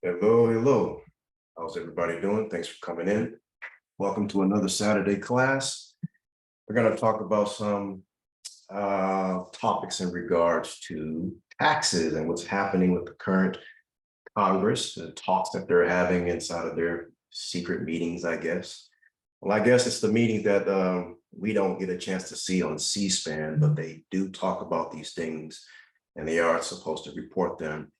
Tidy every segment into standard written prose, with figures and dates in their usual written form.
Hello, hello. How's everybody doing? Thanks for coming in. Welcome to another Saturday class. We're going to talk about some topics in regards to taxes and what's happening with the current Congress, the talks that they're having inside of their secret meetings, I guess. Well, I guess it's the meeting that we don't get a chance to see on C-SPAN, but they do talk about these things and they are supposed to report them,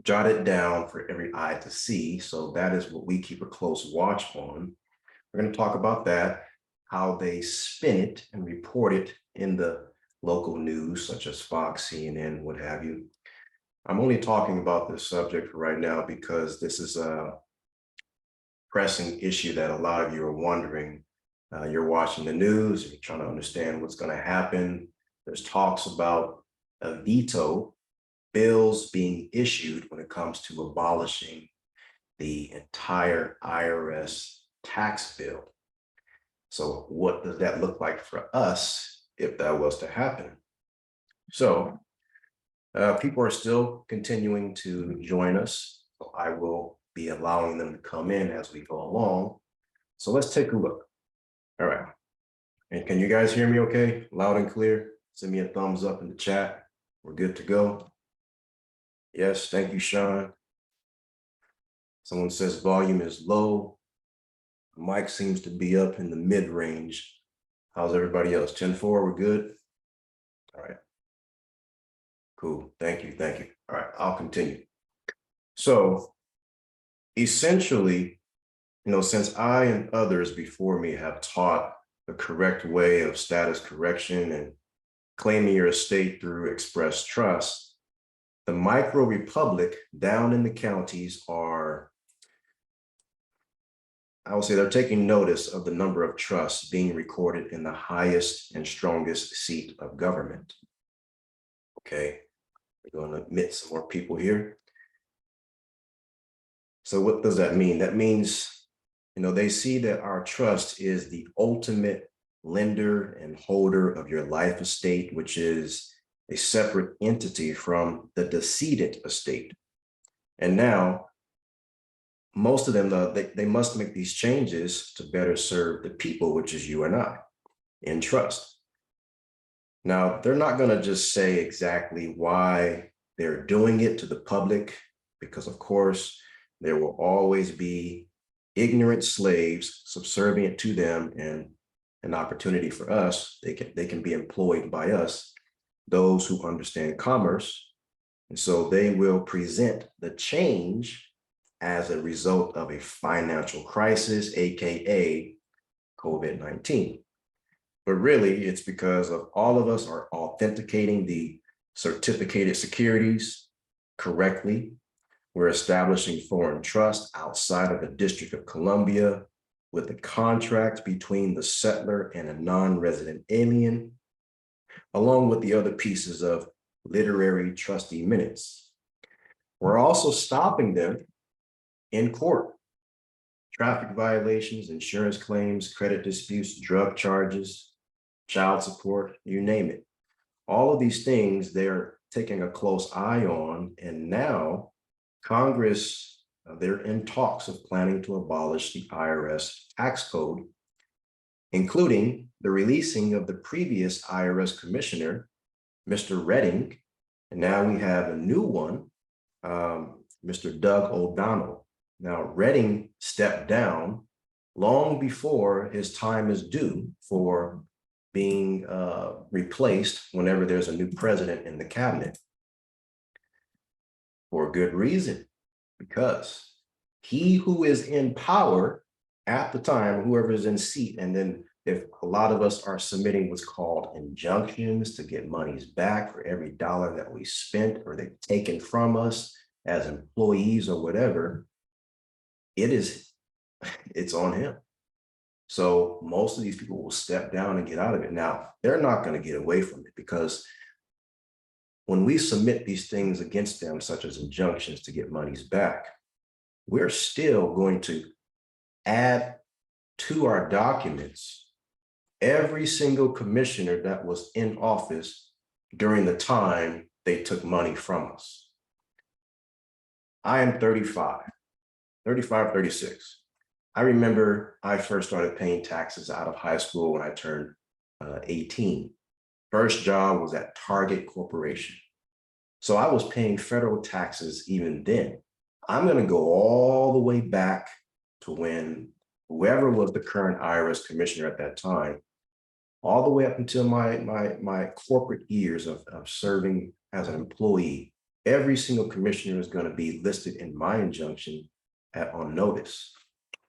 jot it down for every eye to see. So that is what we keep a close watch on. We're going to talk about that, how they spin it and report it in the local news, such as Fox, CNN, what have you. I'm only talking about this subject for right now because this is a pressing issue that a lot of you are wondering. You're watching the news, you're trying to understand what's going to happen. There's talks about a veto, bills being issued when it comes to abolishing the entire IRS tax bill. So what does that look like for us if that was to happen? So people are still continuing to join us. So I will be allowing them to come in as we go along. So let's take a look. All right. And can you guys hear me okay? Loud and clear? Send me a thumbs up in the chat. We're good to go. Yes, thank you, Sean. Someone says volume is low. Mic seems to be up in the mid-range. How's everybody else? 10-4, we're good? All right. Cool, thank you, thank you. All right, I'll continue. So essentially, since I and others before me have taught the correct way of status correction and claiming your estate through express trust, the micro republic down in the counties are, I would say they're taking notice of the number of trusts being recorded in the highest and strongest seat of government. Okay, we're going to admit some more people here. So what does that mean? That means, they see that our trust is the ultimate lender and holder of your life estate, which is a separate entity from the decedent estate. And now, most of them, they must make these changes to better serve the people, which is you and I, in trust. Now, they're not going to just say exactly why they're doing it to the public, because of course, there will always be ignorant slaves subservient to them, and an opportunity for us. They can be employed by us, those who understand commerce. And so they will present the change as a result of a financial crisis, AKA COVID-19. But really, it's because of all of us are authenticating the certificated securities correctly. We're establishing foreign trust outside of the District of Columbia with a contract between the settler and a non-resident alien, along with the other pieces of literary trustee minutes. We're also stopping them in court. Traffic violations, insurance claims, credit disputes, drug charges, child support, you name it. All of these things they're taking a close eye on, and now Congress, they're in talks of planning to abolish the IRS tax code, including the releasing of the previous IRS commissioner, Mr. Redding, and now we have a new one, Mr. Doug O'Donnell. Now, Redding stepped down long before his time is due for being replaced whenever there's a new president in the cabinet. For good reason, because he who is in power at the time, whoever is in seat, and then if a lot of us are submitting what's called injunctions to get monies back for every dollar that we spent or they've taken from us as employees or whatever, it's on him. So most of these people will step down and get out of it. Now, they're not going to get away from it, because when we submit these things against them, such as injunctions to get monies back, we're still going to add to our documents every single commissioner that was in office during the time they took money from us. I am 35. 35, 36. I remember I first started paying taxes out of high school when I turned 18. First job was at Target Corporation. So I was paying federal taxes even then. I'm going to go all the way back to when whoever was the current IRS commissioner at that time, all the way up until my corporate years of serving as an employee. Every single commissioner is going to be listed in my injunction on notice.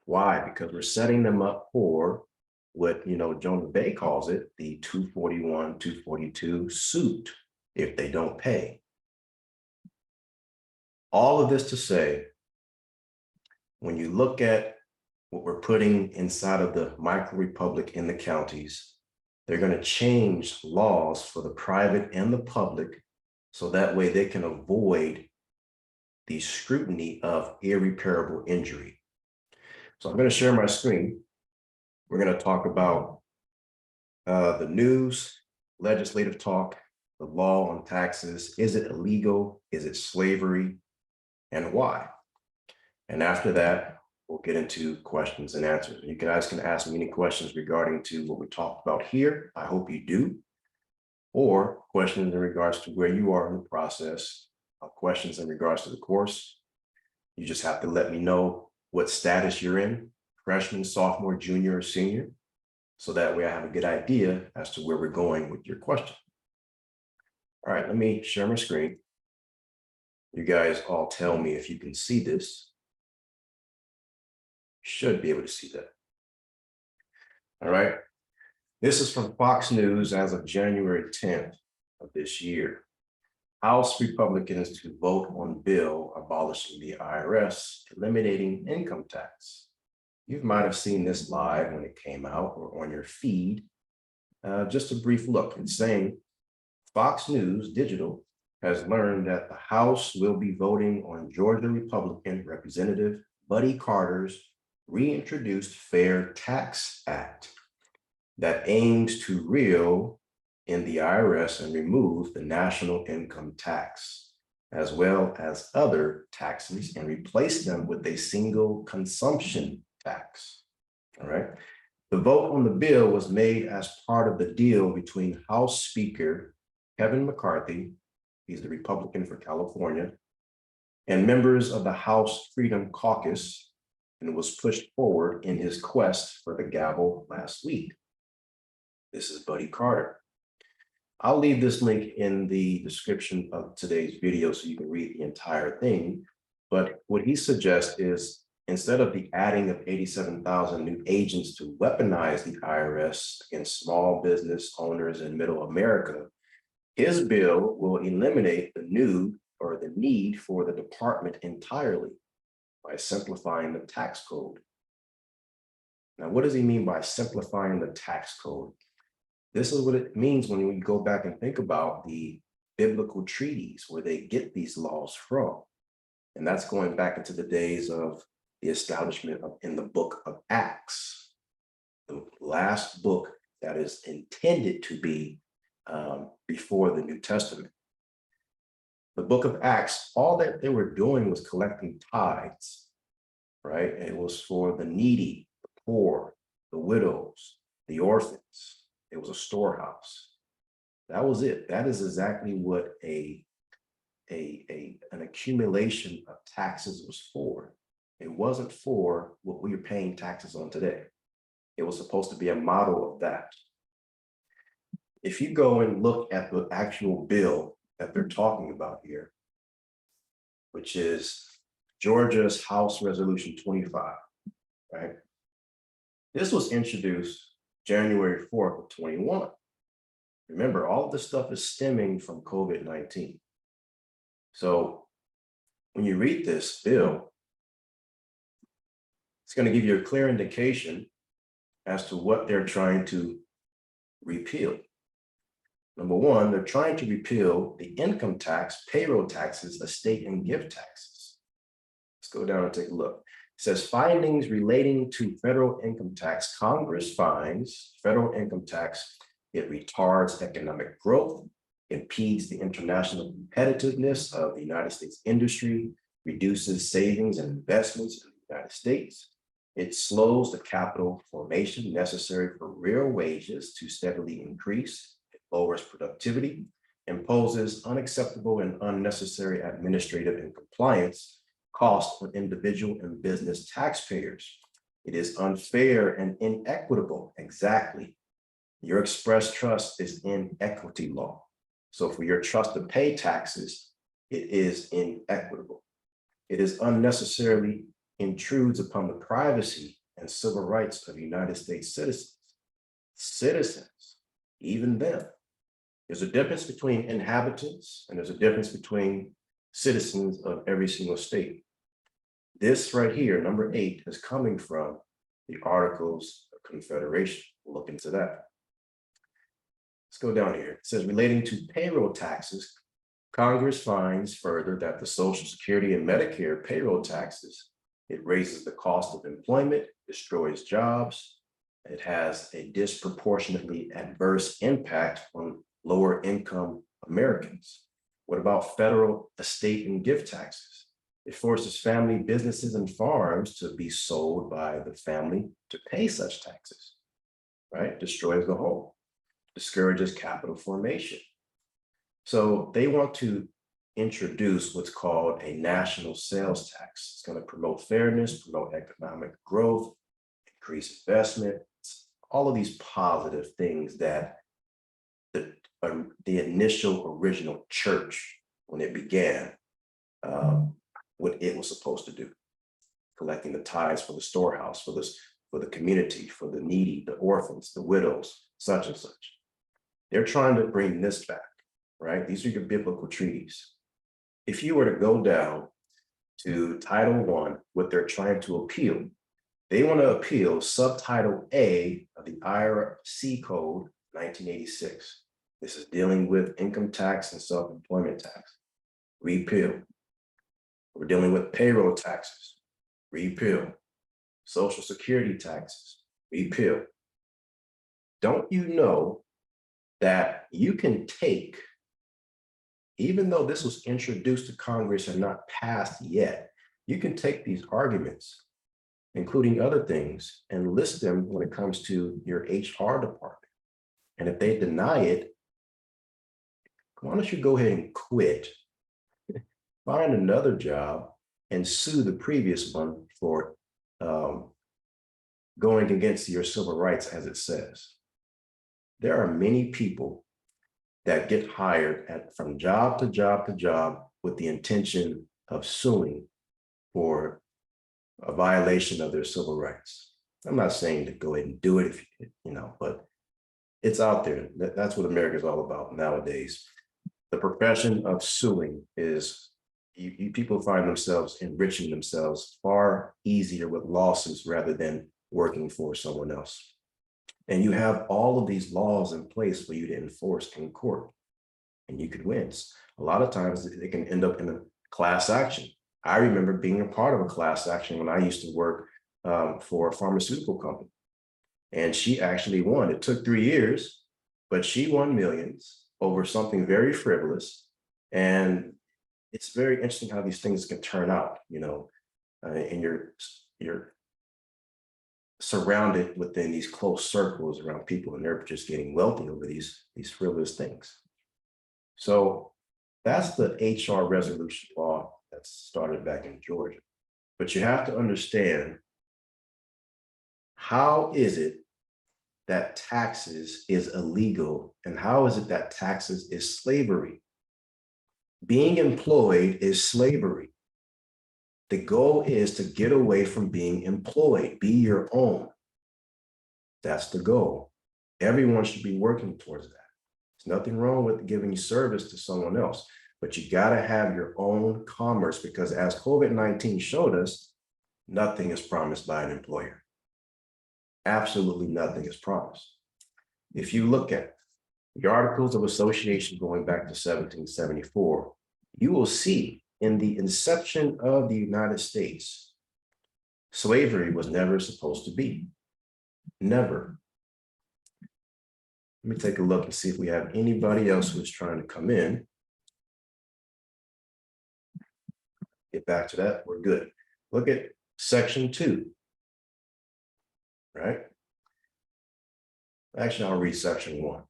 Why? Because we're setting them up for what Jonah Bay calls it, the 241, 242 suit if they don't pay. All of this to say, when you look at what we're putting inside of the micro republic in the counties, they're going to change laws for the private and the public so that way they can avoid the scrutiny of irreparable injury. So I'm going to share my screen. We're going to talk about the news, legislative talk, the law on taxes. Is it illegal? Is it slavery? And why? And after that, we'll get into questions and answers. You guys can ask me any questions regarding to what we talked about here. I hope you do. Or questions in regards to where you are in the process, questions in regards to the course. You just have to let me know what status you're in, freshman, sophomore, junior, or senior, so that way I have a good idea as to where we're going with your question. All right, let me share my screen. You guys all tell me if you can see this. Should be able to see that. All right. This is from Fox News as of January 10th of this year. House Republicans to vote on bill abolishing the IRS, eliminating income tax. You might have seen this live when it came out or on your feed. Just a brief look. It's saying Fox News Digital has learned that the House will be voting on Georgia Republican Representative Buddy Carter's reintroduced Fair Tax Act that aims to reel in the IRS and remove the national income tax, as well as other taxes, and replace them with a single consumption tax. All right. The vote on the bill was made as part of the deal between House Speaker Kevin McCarthy, he's the Republican for California, and members of the House Freedom Caucus, and was pushed forward in his quest for the gavel last week. This is Buddy Carter. I'll leave this link in the description of today's video so you can read the entire thing. But what he suggests is instead of the adding of 87,000 new agents to weaponize the IRS against small business owners in middle America, his bill will eliminate the need for the department entirely by simplifying the tax code. Now, what does he mean by simplifying the tax code? This is what it means when we go back and think about the biblical treaties where they get these laws from. And that's going back into the days of the establishment in the book of Acts, the last book that is intended to be before the New Testament. The book of Acts, all that they were doing was collecting tithes, right? It was for the needy, the poor, the widows, the orphans. It was a storehouse. That was it. That is exactly what an accumulation of taxes was for. It wasn't for what we are paying taxes on today. It was supposed to be a model of that. If you go and look at the actual bill that they're talking about here, which is Georgia's House Resolution 25, right? This was introduced January 4th of 21. Remember, all of this stuff is stemming from COVID-19. So when you read this bill, it's going to give you a clear indication as to what they're trying to repeal. Number one, they're trying to repeal the income tax, payroll taxes, estate and gift taxes. Let's go down and take a look. It says findings relating to federal income tax. Congress finds federal income tax, it retards economic growth, impedes the international competitiveness of the United States industry, reduces savings and investments in United States. It slows the capital formation necessary for real wages to steadily increase. It lowers productivity, imposes unacceptable and unnecessary administrative and compliance costs on individual and business taxpayers. It is unfair and inequitable. Exactly. Your express trust is in equity law. So for your trust to pay taxes, it is inequitable. It is unnecessarily intrudes upon the privacy and civil rights of United States citizens. Citizens, even them. There's a difference between inhabitants and there's a difference between citizens of every single state. This right here, number 8, is coming from the Articles of Confederation. We'll look into that. Let's go down here. It says relating to payroll taxes, Congress finds further that the Social Security and Medicare payroll taxes, it raises the cost of employment, destroys jobs. It has a disproportionately adverse impact on lower income Americans. What about federal estate and gift taxes? It forces family businesses and farms to be sold by the family to pay such taxes, right? Destroys the home, discourages capital formation. So they want to introduce what's called a national sales tax. It's going to promote fairness, promote economic growth, increase investment, all of these positive things that the initial original church, when it began, what it was supposed to do, collecting the tithes for the storehouse, for the community, for the needy, the orphans, the widows, such and such. They're trying to bring this back, right? These are your biblical treaties. If you were to go down to Title I, what they're trying to appeal, they want to appeal Subtitle A of the IRC Code 1986. This is dealing with income tax and self-employment tax. Repeal. We're dealing with payroll taxes. Repeal. Social Security taxes. Repeal. Don't you know that you can take, even though this was introduced to Congress and not passed yet, you can take these arguments, including other things, and list them when it comes to your HR department. And if they deny it, why don't you go ahead and quit, find another job, and sue the previous one for going against your civil rights, as it says. There are many people that get hired from job to job to job with the intention of suing for a violation of their civil rights. I'm not saying to go ahead and do it if you know, but it's out there. That's what America is all about nowadays. The profession of suing is, people find themselves enriching themselves far easier with lawsuits rather than working for someone else. And you have all of these laws in place for you to enforce in court, and you could win. A lot of times it can end up in a class action. I remember being a part of a class action when I used to work for a pharmaceutical company, and she actually won. It took 3 years, but she won millions over something very frivolous. And it's very interesting how these things can turn out, you know, and you're surrounded within these close circles around people, and they're just getting wealthy over these frivolous things. So that's the HR resolution law that started back in Georgia. But you have to understand, how is it that taxes is illegal, and how is it that taxes is slavery? Being employed is slavery. The goal is to get away from being employed, be your own. That's the goal. Everyone should be working towards that. There's nothing wrong with giving service to someone else, but you got to have your own commerce, because as COVID-19 showed us, nothing is promised by an employer. Absolutely nothing is promised. If you look at the Articles of Association going back to 1774, you will see in the inception of the United States, slavery was never supposed to be. Never. Let me take a look and see if we have anybody else who's trying to come in. Get back to that. We're good. Look at Section 2, right? Actually, I'll read section 1.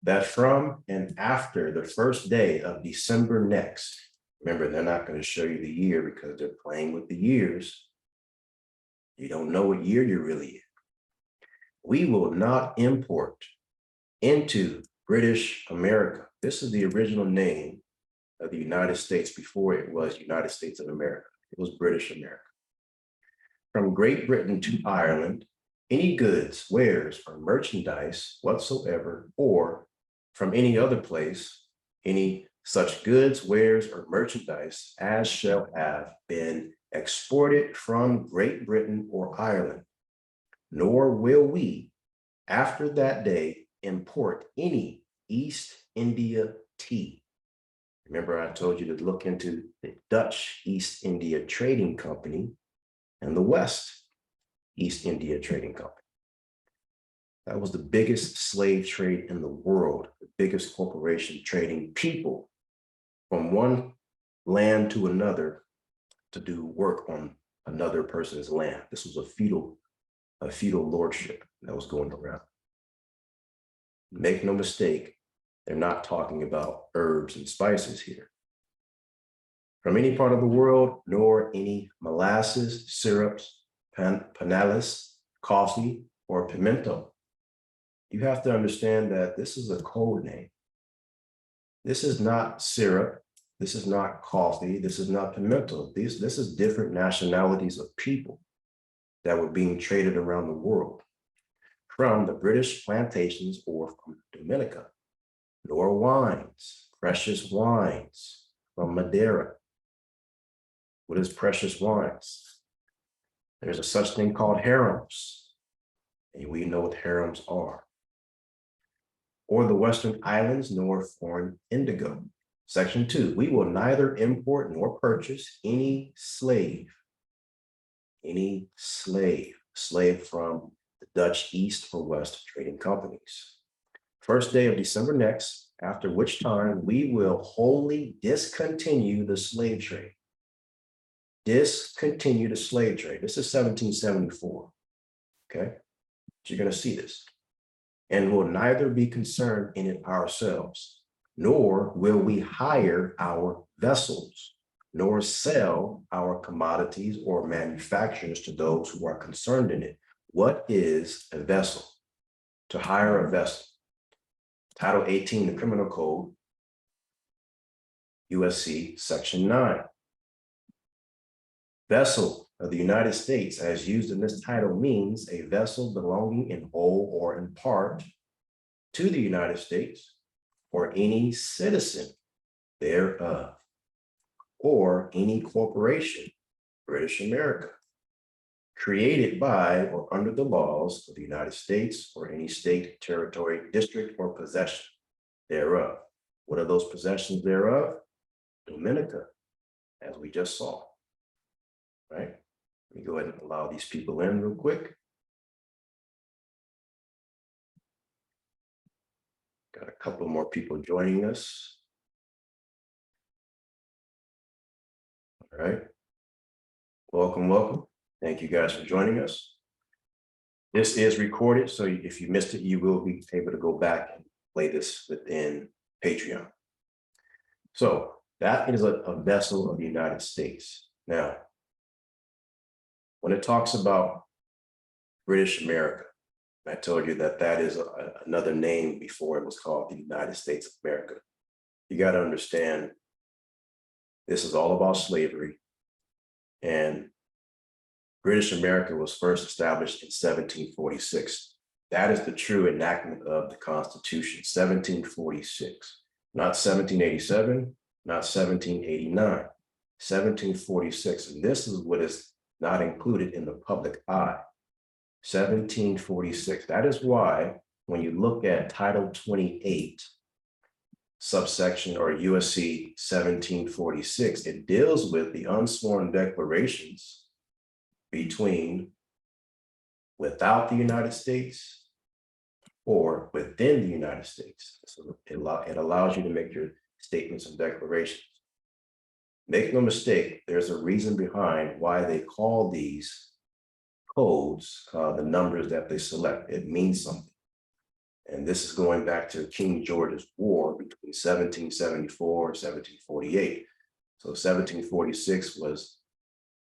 That from and after the first day of December next, remember, they're not going to show you the year because they're playing with the years. You don't know what year you're really in. We will not import into British America. This is the original name of the United States before it was United States of America. It was British America. From Great Britain to Ireland, any goods, wares, or merchandise whatsoever, or from any other place, any such goods, wares, or merchandise as shall have been exported from Great Britain or Ireland, nor will we, after that day, import any East India tea. Remember, I told you to look into the Dutch East India Trading Company and the West East India Trading Company. That was the biggest slave trade in the world, the biggest corporation trading people from one land to another to do work on another person's land. This was a feudal lordship that was going around. Make no mistake, they're not talking about herbs and spices here. From any part of the world, nor any molasses, syrups, panales, coffee, or pimento. You have to understand that this is a code name. This is not syrup. This is not coffee. This is not pimento. This is different nationalities of people that were being traded around the world from the British plantations or from Dominica, nor wines, precious wines from Madeira. What is precious wines? There's a such thing called harems, and we know what harems are. Or the Western Islands, nor foreign indigo. Section 2, we will neither import nor purchase any slave from the Dutch East or West trading companies. First day of December next, after which time we will wholly discontinue the slave trade. Discontinue the slave trade. This is 1774, okay? So you're gonna see this. And will neither be concerned in it ourselves, nor will we hire our vessels, nor sell our commodities or manufactures to those who are concerned in it. What is a vessel? To hire a vessel. Title 18, the Criminal Code, USC, Section 9. Vessel of the United States, as used in this title, means a vessel belonging in whole or in part to the United States or any citizen thereof, or any corporation, British America, created by or under the laws of the United States or any state, territory, district, or possession thereof. What are those possessions thereof? Dominica, as we just saw, right? Let me go ahead and allow these people in real quick. Got a couple more people joining us. All right. Welcome, welcome. Thank you guys for joining us. This is recorded, so if you missed it, you will be able to go back and play this within Patreon. So that is a vessel of the United States. Now, when it talks about British America, I told you that that is another name before it was called the United States of America. You got to understand, this is all about slavery. And British America was first established in 1746. That is the true enactment of the Constitution, 1746, not 1787, not 1789, 1746. And this is what is not included in the public eye. 1746. That is why when you look at Title 28, subsection or USC 1746, it deals with the unsworn declarations between without the United States or within the United States. So it allows you to make your statements and declarations. Make no mistake, there's a reason behind why they call these codes the numbers that they select. It means something. And this is going back to King George's War between 1774 and 1748. So 1746 was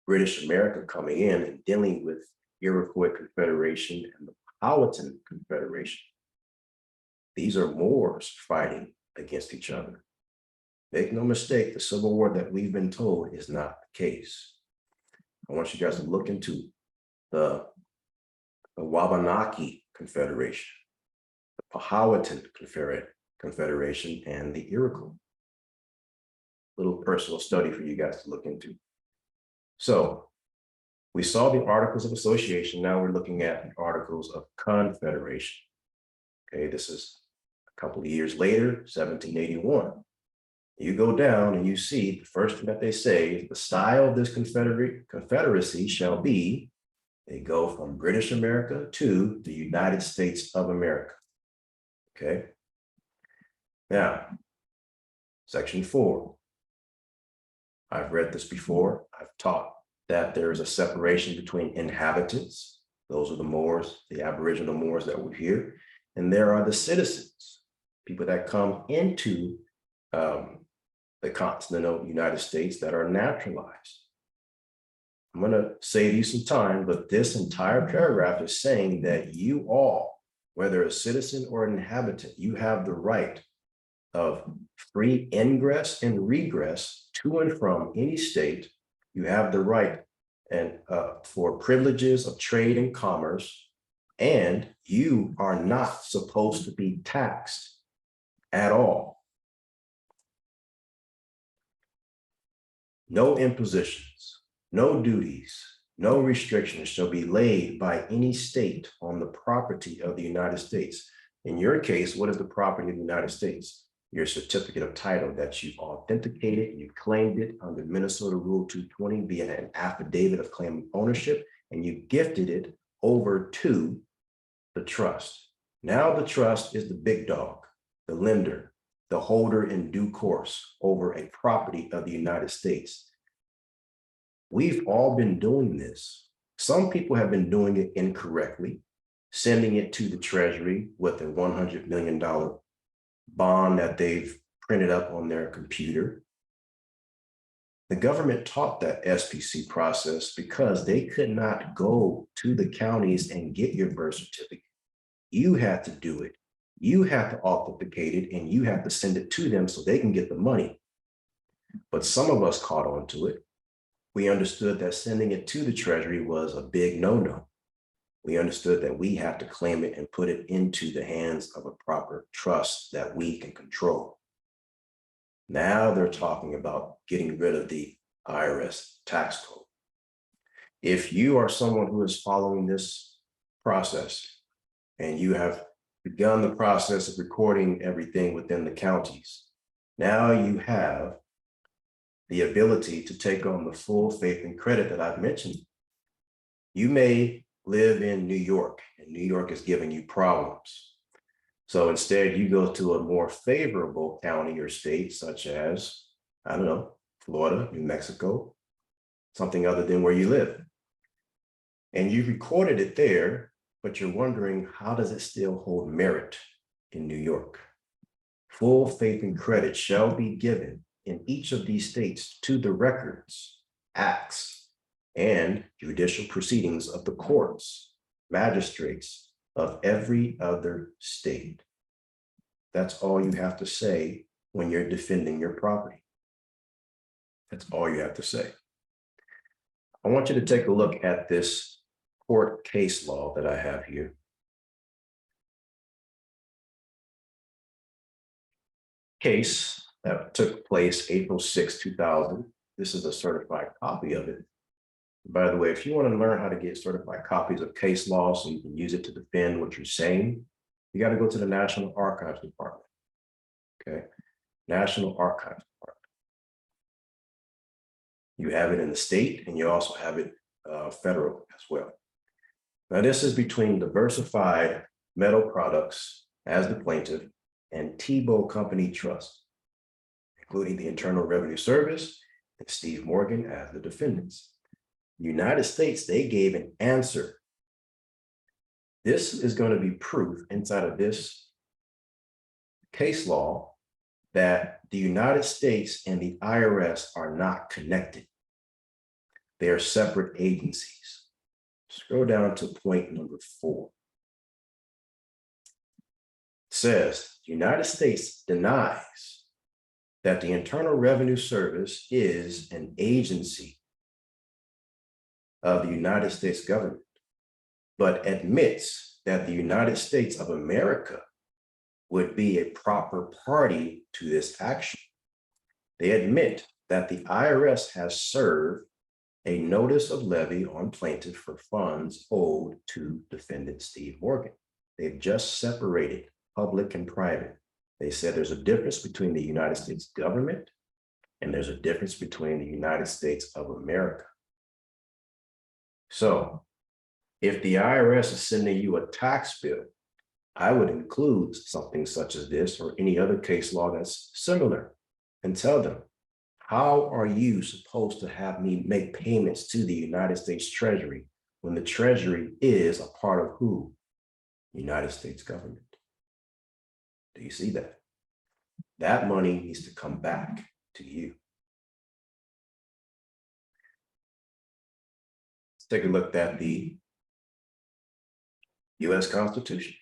British America coming in and dealing with Iroquois Confederation and the Powhatan Confederation. These are Moors fighting against each other. Make no mistake, the Civil War that we've been told is not the case. I want you guys to look into the Wabanaki Confederation, the Powhatan Confederation, and the Iroquois. Little personal study for you guys to look into. So we saw the Articles of Association. Now we're looking at the Articles of Confederation. Okay, this is a couple of years later, 1781. You go down and you see the first thing that they say, the style of this confederacy shall be, they go from British America to the United States of America. Okay. Now, section 4. I've read this before. I've taught that there is a separation between inhabitants. Those are the Moors, the Aboriginal Moors that were here. And there are the citizens, people that come into the continental United States that are naturalized. I'm going to save you some time, but this entire paragraph is saying that you all, whether a citizen or an inhabitant, you have the right of free ingress and regress to and from any state. You have the right and for privileges of trade and commerce, and you are not supposed to be taxed at all. No impositions, no duties, no restrictions shall be laid by any state on the property of the United States. In your case, what is the property of the United States? Your certificate of title that you've authenticated and you claimed it under Minnesota Rule 220 via an affidavit of claim of ownership, and you gifted it over to the trust. Now the trust is the big dog, the lender, the holder in due course over a property of the United States. We've all been doing this. Some people have been doing it incorrectly, sending it to the Treasury with a $100 million bond that they've printed up on their computer. The government taught that SPC process because they could not go to the counties and get your birth certificate. You had to do it. You have to authenticate it and you have to send it to them so they can get the money. But some of us caught on to it. We understood that sending it to the Treasury was a big no-no. We understood that we have to claim it and put it into the hands of a proper trust that we can control. Now they're talking about getting rid of the IRS tax code. If you are someone who is following this process and you have begun the process of recording everything within the counties, now you have the ability to take on the full faith and credit that I've mentioned. You may live in New York and New York is giving you problems. So instead you go to a more favorable county or state, such as, I don't know, Florida, New Mexico, something other than where you live. And you recorded it there, but you're wondering, how does it still hold merit in New York? Full faith and credit shall be given in each of these states to the records, acts, and judicial proceedings of the courts, magistrates of every other state. That's all you have to say when you're defending your property. That's all you have to say. I want you to take a look at this court case law that I have here. Case that took place April 6, 2000. This is a certified copy of it. By the way, if you want to learn how to get certified copies of case law so you can use it to defend what you're saying, you got to go to the National Archives Department. Okay, National Archives Department. You have it in the state and you also have it federal as well. Now, this is between Diversified Metal Products as the plaintiff and Tebow Company Trust, including the Internal Revenue Service and Steve Morgan as the defendants. The United States, they gave an answer. This is going to be proof inside of this case law that the United States and the IRS are not connected. They are separate agencies. Scroll down to point number 4. It says, the United States denies that the Internal Revenue Service is an agency of the United States government, but admits that the United States of America would be a proper party to this action. They admit that the IRS has served a notice of levy on plaintiff for funds owed to defendant Steve Morgan. They've just separated public and private. They said there's a difference between the United States government and there's a difference between the United States of America. So if the IRS is sending you a tax bill, I would include something such as this or any other case law that's similar and tell them, how are you supposed to have me make payments to the United States Treasury when the Treasury is a part of who? United States government. Do you see that? That money needs to come back to you. Let's take a look at the U.S. Constitution.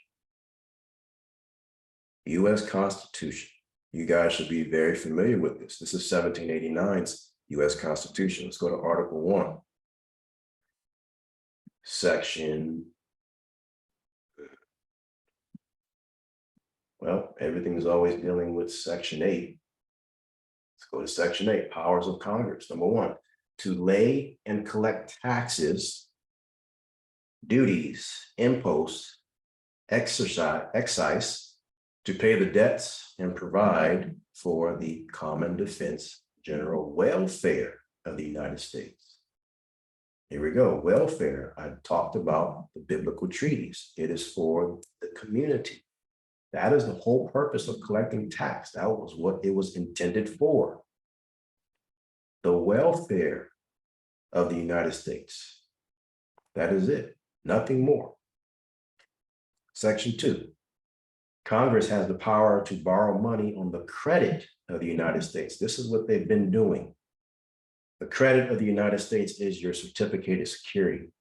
U.S. Constitution. You guys should be very familiar with this. This is 1789's U.S. Constitution. Let's go to Article 1. Section, well, everything's always dealing with Section 8. Let's go to Section 8, powers of Congress. Number 1, to lay and collect taxes, duties, imposts, excise, to pay the debts and provide for the common defense, general welfare of the United States. Here we go, welfare. I talked about the biblical treaties. It is for the community. That is the whole purpose of collecting tax. That was what it was intended for. The welfare of the United States. That is it, nothing more. Section 2. Congress has the power to borrow money on the credit of the United States. This is what they've been doing. The credit of the United States is your certificated security.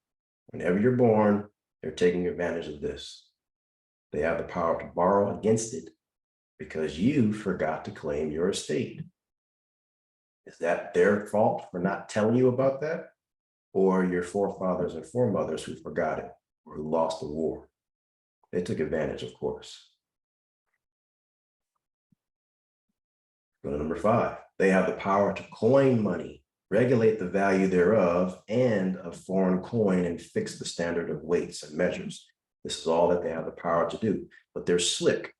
Whenever you're born, they're taking advantage of this. They have the power to borrow against it because you forgot to claim your estate. Is that their fault for not telling you about that? Or your forefathers and foremothers who forgot it or who lost the war? They took advantage, of course. Go to number 5. They have the power to coin money, regulate the value thereof and of foreign coin, and fix the standard of weights and measures. This is all that they have the power to do, but they're slick.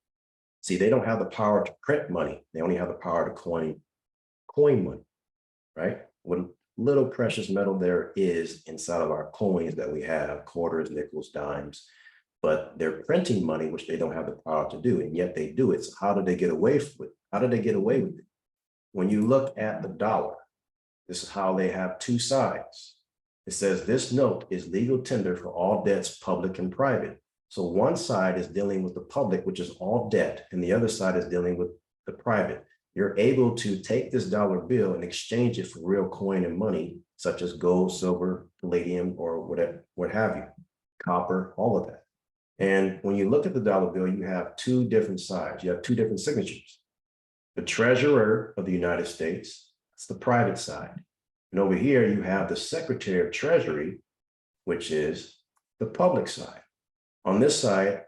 See, they don't have the power to print money. They only have the power to coin money, right? What little precious metal there is inside of our coins that we have, quarters, nickels, dimes, but they're printing money, which they don't have the power to do, and yet they do it. So how did they get away with it? How did they get away with it? When you look at the dollar, this is how they have two sides. It says this note is legal tender for all debts, public and private. So one side is dealing with the public, which is all debt, and the other side is dealing with the private. You're able to take this dollar bill and exchange it for real coin and money, such as gold, silver, palladium, or whatever, what have you, copper, all of that. And when you look at the dollar bill, you have two different sides. You have two different signatures. The Treasurer of the United States, that's the private side. And over here, you have the Secretary of Treasury, which is the public side. On this side,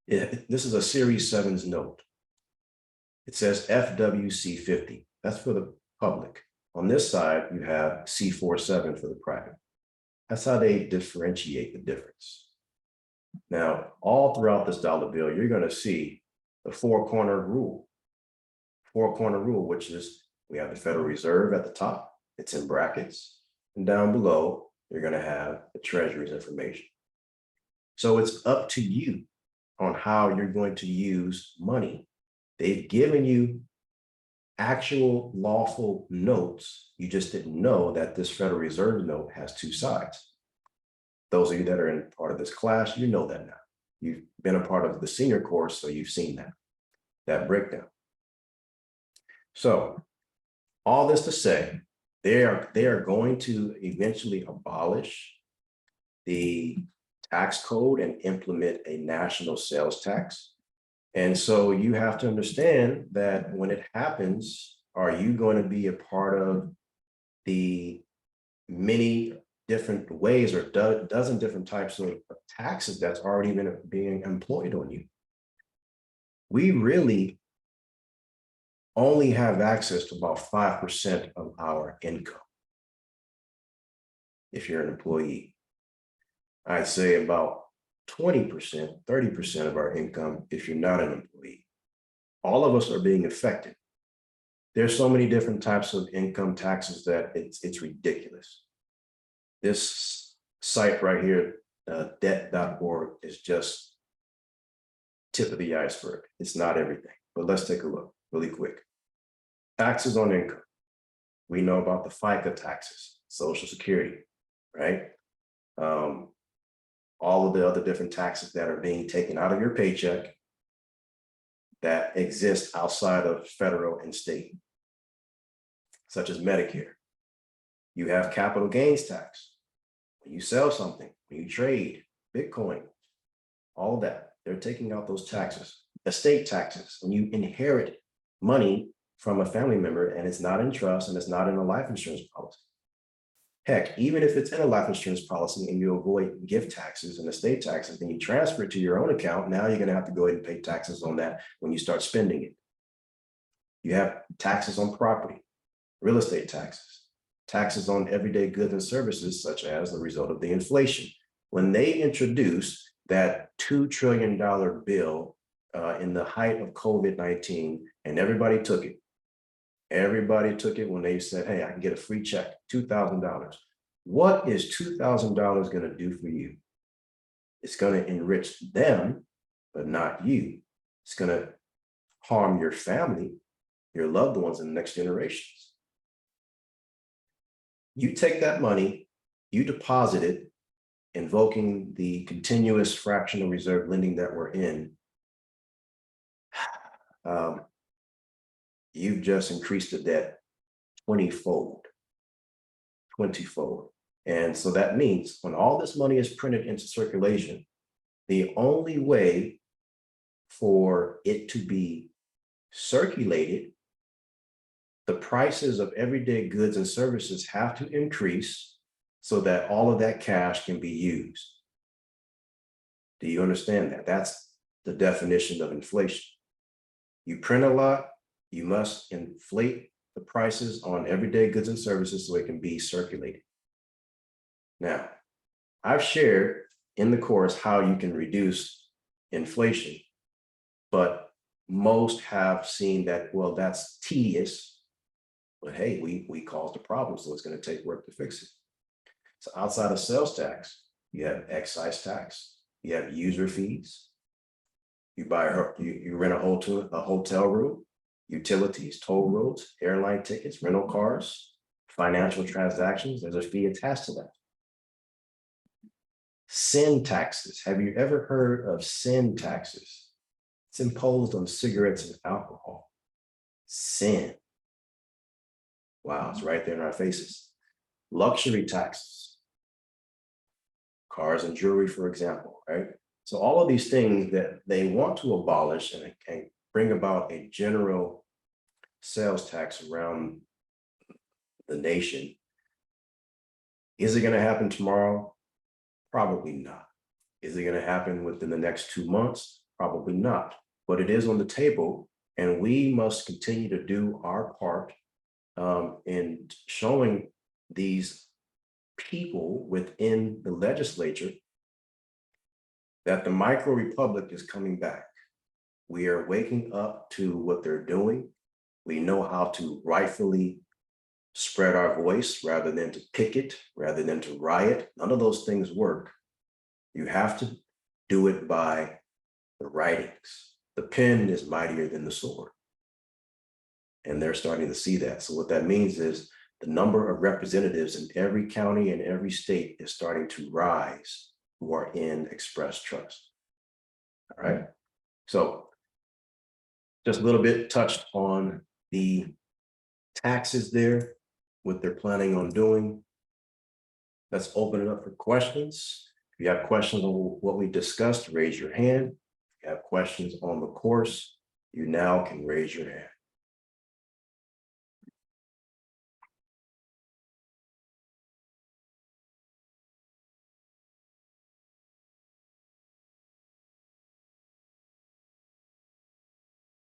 this is a Series 7's note. It says FWC 50. That's for the public. On this side, you have C47 for the private. That's how they differentiate the difference. Now, all throughout this dollar bill, you're going to see the four-corner rule. Four-corner rule, which is we have the Federal Reserve at the top. It's in brackets. And down below, you're going to have the Treasury's information. So it's up to you on how you're going to use money. They've given you actual lawful notes. You just didn't know that this Federal Reserve note has two sides. Those of you that are in part of this class, you know that now. You've been a part of the senior course, so you've seen that breakdown. So all this to say, they are going to eventually abolish the tax code and implement a national sales tax. And so you have to understand that when it happens, are you going to be a part of the many different ways or dozen different types of taxes that's already been being employed on you? We really only have access to about 5% of our income if you're an employee. I'd say about 20%, 30% of our income if you're not an employee. All of us are being affected. There's so many different types of income taxes that it's ridiculous. This site right here, debt.org, is just tip of the iceberg. It's not everything, but let's take a look really quick. Taxes on income. We know about the FICA taxes, Social Security, right? All of the other different taxes that are being taken out of your paycheck that exist outside of federal and state, such as Medicare. You have capital gains tax. When you sell something, when you trade, Bitcoin, all of that, they're taking out those taxes. Estate taxes, when you inherit money from a family member and it's not in trust and it's not in a life insurance policy. Heck, even if it's in a life insurance policy and you avoid gift taxes and estate taxes, then you transfer it to your own account. Now you're going to have to go ahead and pay taxes on that when you start spending it. You have taxes on property, real estate taxes, taxes on everyday goods and services, such as the result of the inflation. When they introduced that $2 trillion bill in the height of COVID-19, and everybody took it. Everybody took it when they said, hey, I can get a free check, $2,000. What is $2,000 going to do for you? It's going to enrich them, but not you. It's going to harm your family, your loved ones, and the next generations. You take that money, you deposit it, invoking the continuous fractional reserve lending that we're in. You've just increased the debt 20-fold. And so that means when all this money is printed into circulation, the only way for it to be circulated, the prices of everyday goods and services have to increase so that all of that cash can be used. Do you understand that? That's the definition of inflation. You print a lot, you must inflate the prices on everyday goods and services so it can be circulated. Now, I've shared in the course how you can reduce inflation, but most have seen that, well, that's tedious, but hey, we caused the problem, so it's going to take work to fix it. So outside of sales tax, you have excise tax, you have user fees, you rent a hotel room, utilities, toll roads, airline tickets, rental cars, financial transactions. There's a fee attached to that. Sin taxes. Have you ever heard of sin taxes? It's imposed on cigarettes and alcohol. Sin. Wow, it's right there in our faces. Luxury taxes. Cars and jewelry, for example, right? So all of these things that they want to abolish and bring about a general sales tax around the nation. Is it going to happen tomorrow? Probably not. Is it going to happen within the next 2 months? Probably not. But it is on the table, and we must continue to do our part in showing these people within the legislature that the micro republic is coming back. We are waking up to what they're doing. We know how to rightfully spread our voice rather than to picket, rather than to riot. None of those things work. You have to do it by the writings. The pen is mightier than the sword. and they're starting to see that. So what that means is the number of representatives in every county and every state is starting to rise who are in express trust. All right. So just a little bit touched on the taxes there, what they're planning on doing. Let's open it up for questions. If you have questions on what we discussed, raise your hand. If you have questions on the course, you now can raise your hand.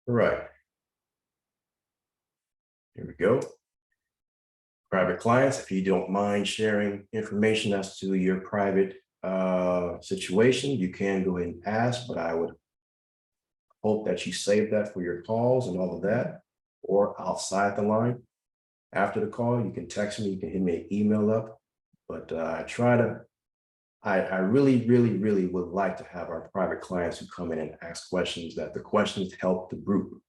All right. Here we go. Private clients, if you don't mind sharing information as to your private situation, you can go ahead and ask, but I would hope that you save that for your calls and all of that, or outside the line. After the call, you can text me, you can hit me an email up, but I really, really, really would like to have our private clients who come in and ask questions, that the questions help the group.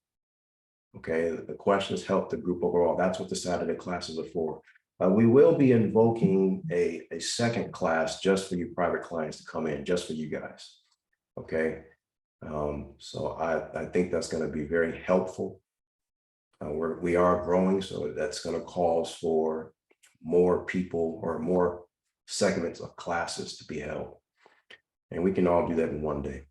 Okay, the questions help the group overall. That's what the Saturday classes are for. We will be invoking a second class just for you private clients to come in, just for you guys. Okay, so I think that's going to be very helpful. We are growing, so that's going to cause for more people or more segments of classes to be held. And we can all do that in one day.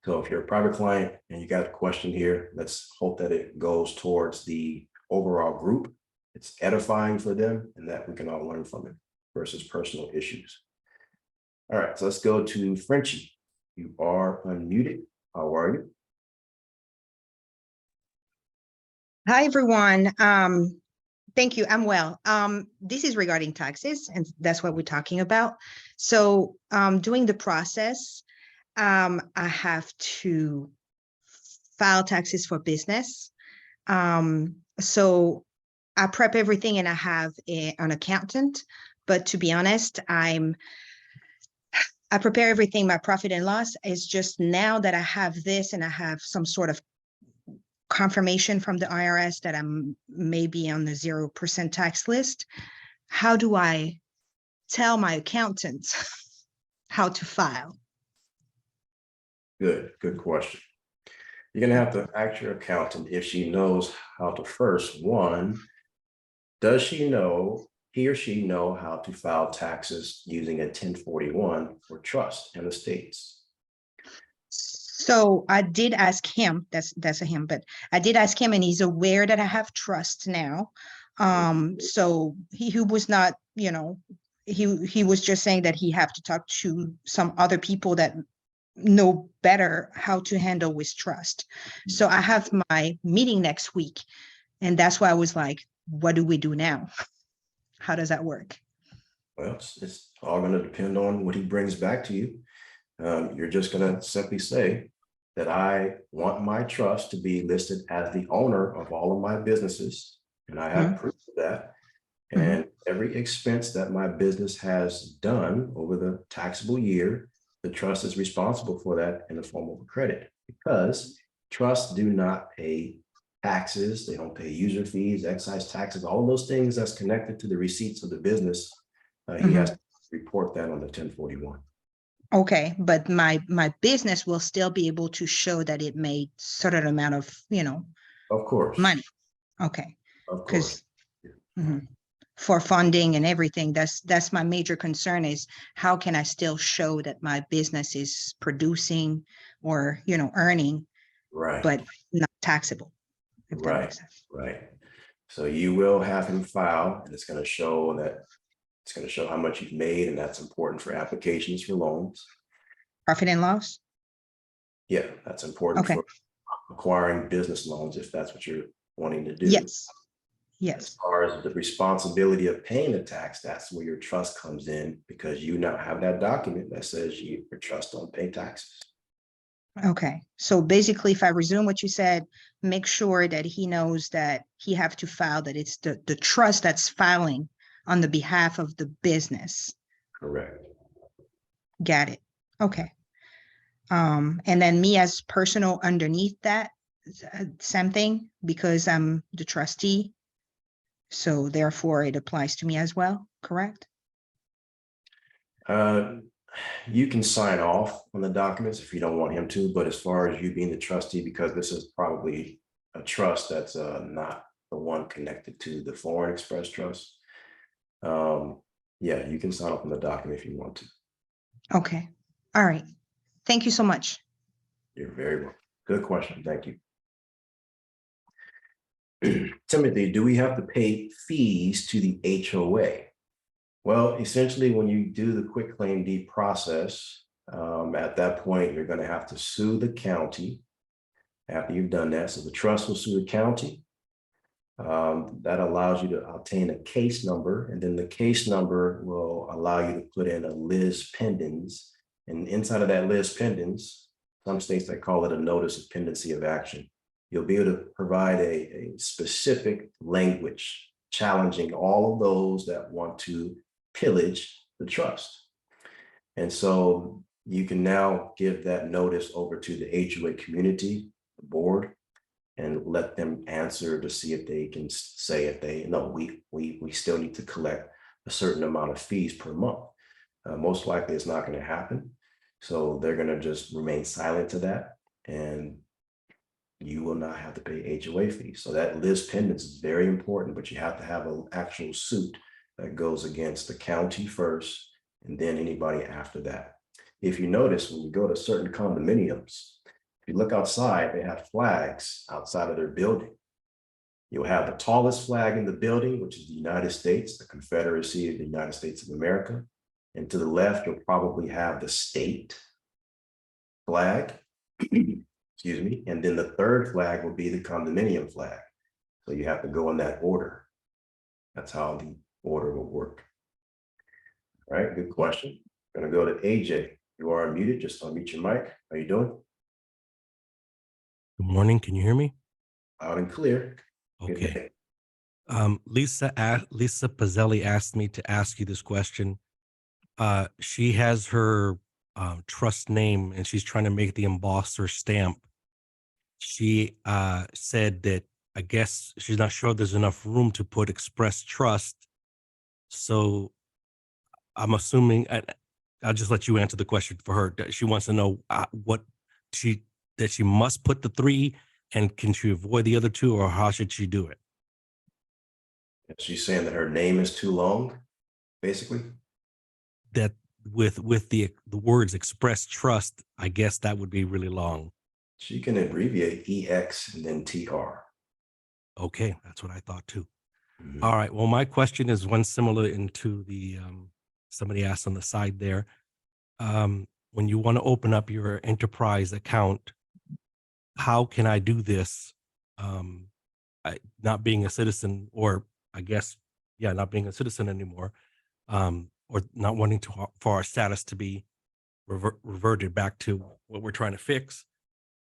So if you're a private client and you got a question here, let's hope that it goes towards the overall group. It's edifying for them and that we can all learn from it versus personal issues. All right, so let's go to Frenchie. You are unmuted. How are you? Hi, everyone. Thank you. I'm well. This is regarding taxes, and that's what we're talking about. So during the process, I have to file taxes for business. So I prep everything and I have an accountant, but to be honest, I prepare everything, my profit and loss. Is just now that I have this and I have some sort of confirmation from the IRS that I'm maybe on the 0% tax list. How do I tell my accountant how to file? Good question. You're going to have to ask your accountant if she knows how to first. One, does he or she know how to file taxes using a 1041 for trust and estates? So I did ask him, that's a him, but I did ask him and he's aware that I have trust now. So he was not, he was just saying that he have to talk to some other people that know better how to handle with trust. So I have my meeting next week, and that's why I was like, what do we do now? How does that work? Well, it's all going to depend on what he brings back to you. You're just going to simply say that I want my trust to be listed as the owner of all of my businesses, and I have proof of that. And every expense that my business has done over the taxable year, the trust is responsible for that in the form of a credit, because trusts do not pay taxes. They don't pay user fees, excise taxes, all those things that's connected to the receipts of the business. He has to report that on the 1041. Okay, but my business will still be able to show that it made certain amount of, of course, money. Okay, of course. For funding and everything, that's my major concern, is how can I still show that my business is producing or earning, right, but not taxable, if that makes sense. Right. So you will have him file, and it's going to show how much you've made, and that's important for applications for loans. Profit and loss? Yeah, that's important for acquiring business loans if that's what you're wanting to do. Yes. As far as the responsibility of paying the tax, that's where your trust comes in, because you now have that document that says your trust don't pay taxes. Okay, so basically, if I resume what you said, make sure that he knows that he have to file, that it's the trust that's filing on the behalf of the business. Correct. Got it. Okay. And then me as personal underneath that, same thing because I'm the trustee. So therefore it applies to me as well, correct? You can sign off on the documents if you don't want him to, but as far as you being the trustee, because this is probably a trust that's not the one connected to the Foreign Express Trust. Yeah, you can sign off on the document if you want to. Okay, all right. Thank you so much. You're very welcome. Good question. Thank you. Timothy, do we have to pay fees to the HOA? Well, essentially, when you do the quitclaim deed process, at that point, you're going to have to sue the county after you've done that. So the trust will sue the county. That allows you to obtain a case number, and then the case number will allow you to put in a lis pendens. And inside of that lis pendens, some states they call it a notice of pendency of action. You'll be able to provide a specific language challenging all of those that want to pillage the trust. And so you can now give that notice over to the HOA community, the board, and let them answer to see if they can say if they no, we still need to collect a certain amount of fees per month. Most likely it's not going to happen. So they're going to just remain silent to that, and you will not have to pay HOA fees. So that lis pendens is very important, but you have to have an actual suit that goes against the county first, and then anybody after that. If you notice, when you go to certain condominiums, if you look outside, they have flags outside of their building. You'll have the tallest flag in the building, which is the United States, the Confederacy of the United States of America. And to the left, you'll probably have the state flag, excuse me. And then the third flag will be the condominium flag. So you have to go in that order. That's how the order will work. All right, good question. I'm gonna go to AJ. You are unmuted, just unmute your mic. How you doing? Good morning. Can you hear me? Loud and clear. Good Okay. day. Lisa Pazzelli asked me to ask you this question. She has her trust name and she's trying to make the embosser stamp. She said that I guess she's not sure there's enough room to put express trust. So I'm assuming I'll just let you answer the question for her. She wants to know that she must put the 3, and can she avoid the other 2, or how should she do it? She's saying that her name is too long, basically. That with the words express trust, I guess that would be really long. She can abbreviate EX and then TR. Okay, that's what I thought too. Mhm. All right. Well, my question is one similar into the somebody asked on the side there. When you want to open up your enterprise account, how can I do this? Not being a citizen, or I guess, yeah, not being a citizen anymore, or not wanting for our status to be reverted back to what we're trying to fix.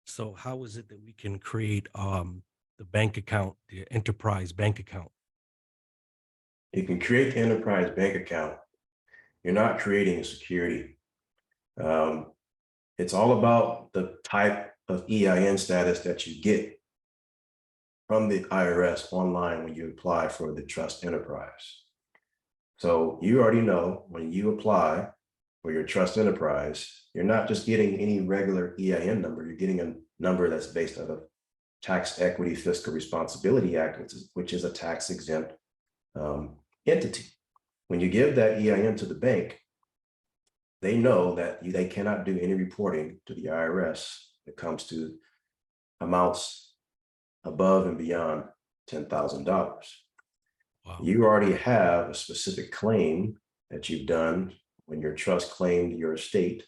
So how is it that we can create the bank account, the enterprise bank account? You can create the enterprise bank account. You're not creating a security. It's all about the type of EIN status that you get from the IRS online when you apply for the trust enterprise. So you already know when you apply for your trust enterprise, you're not just getting any regular EIN number, you're getting a number that's based on the Tax Equity Fiscal Responsibility Act, which is a tax exempt entity. When you give that EIN to the bank, they know that they cannot do any reporting to the IRS when it comes to amounts above and beyond $10,000. Wow. You already have a specific claim that you've done when your trust claimed your estate.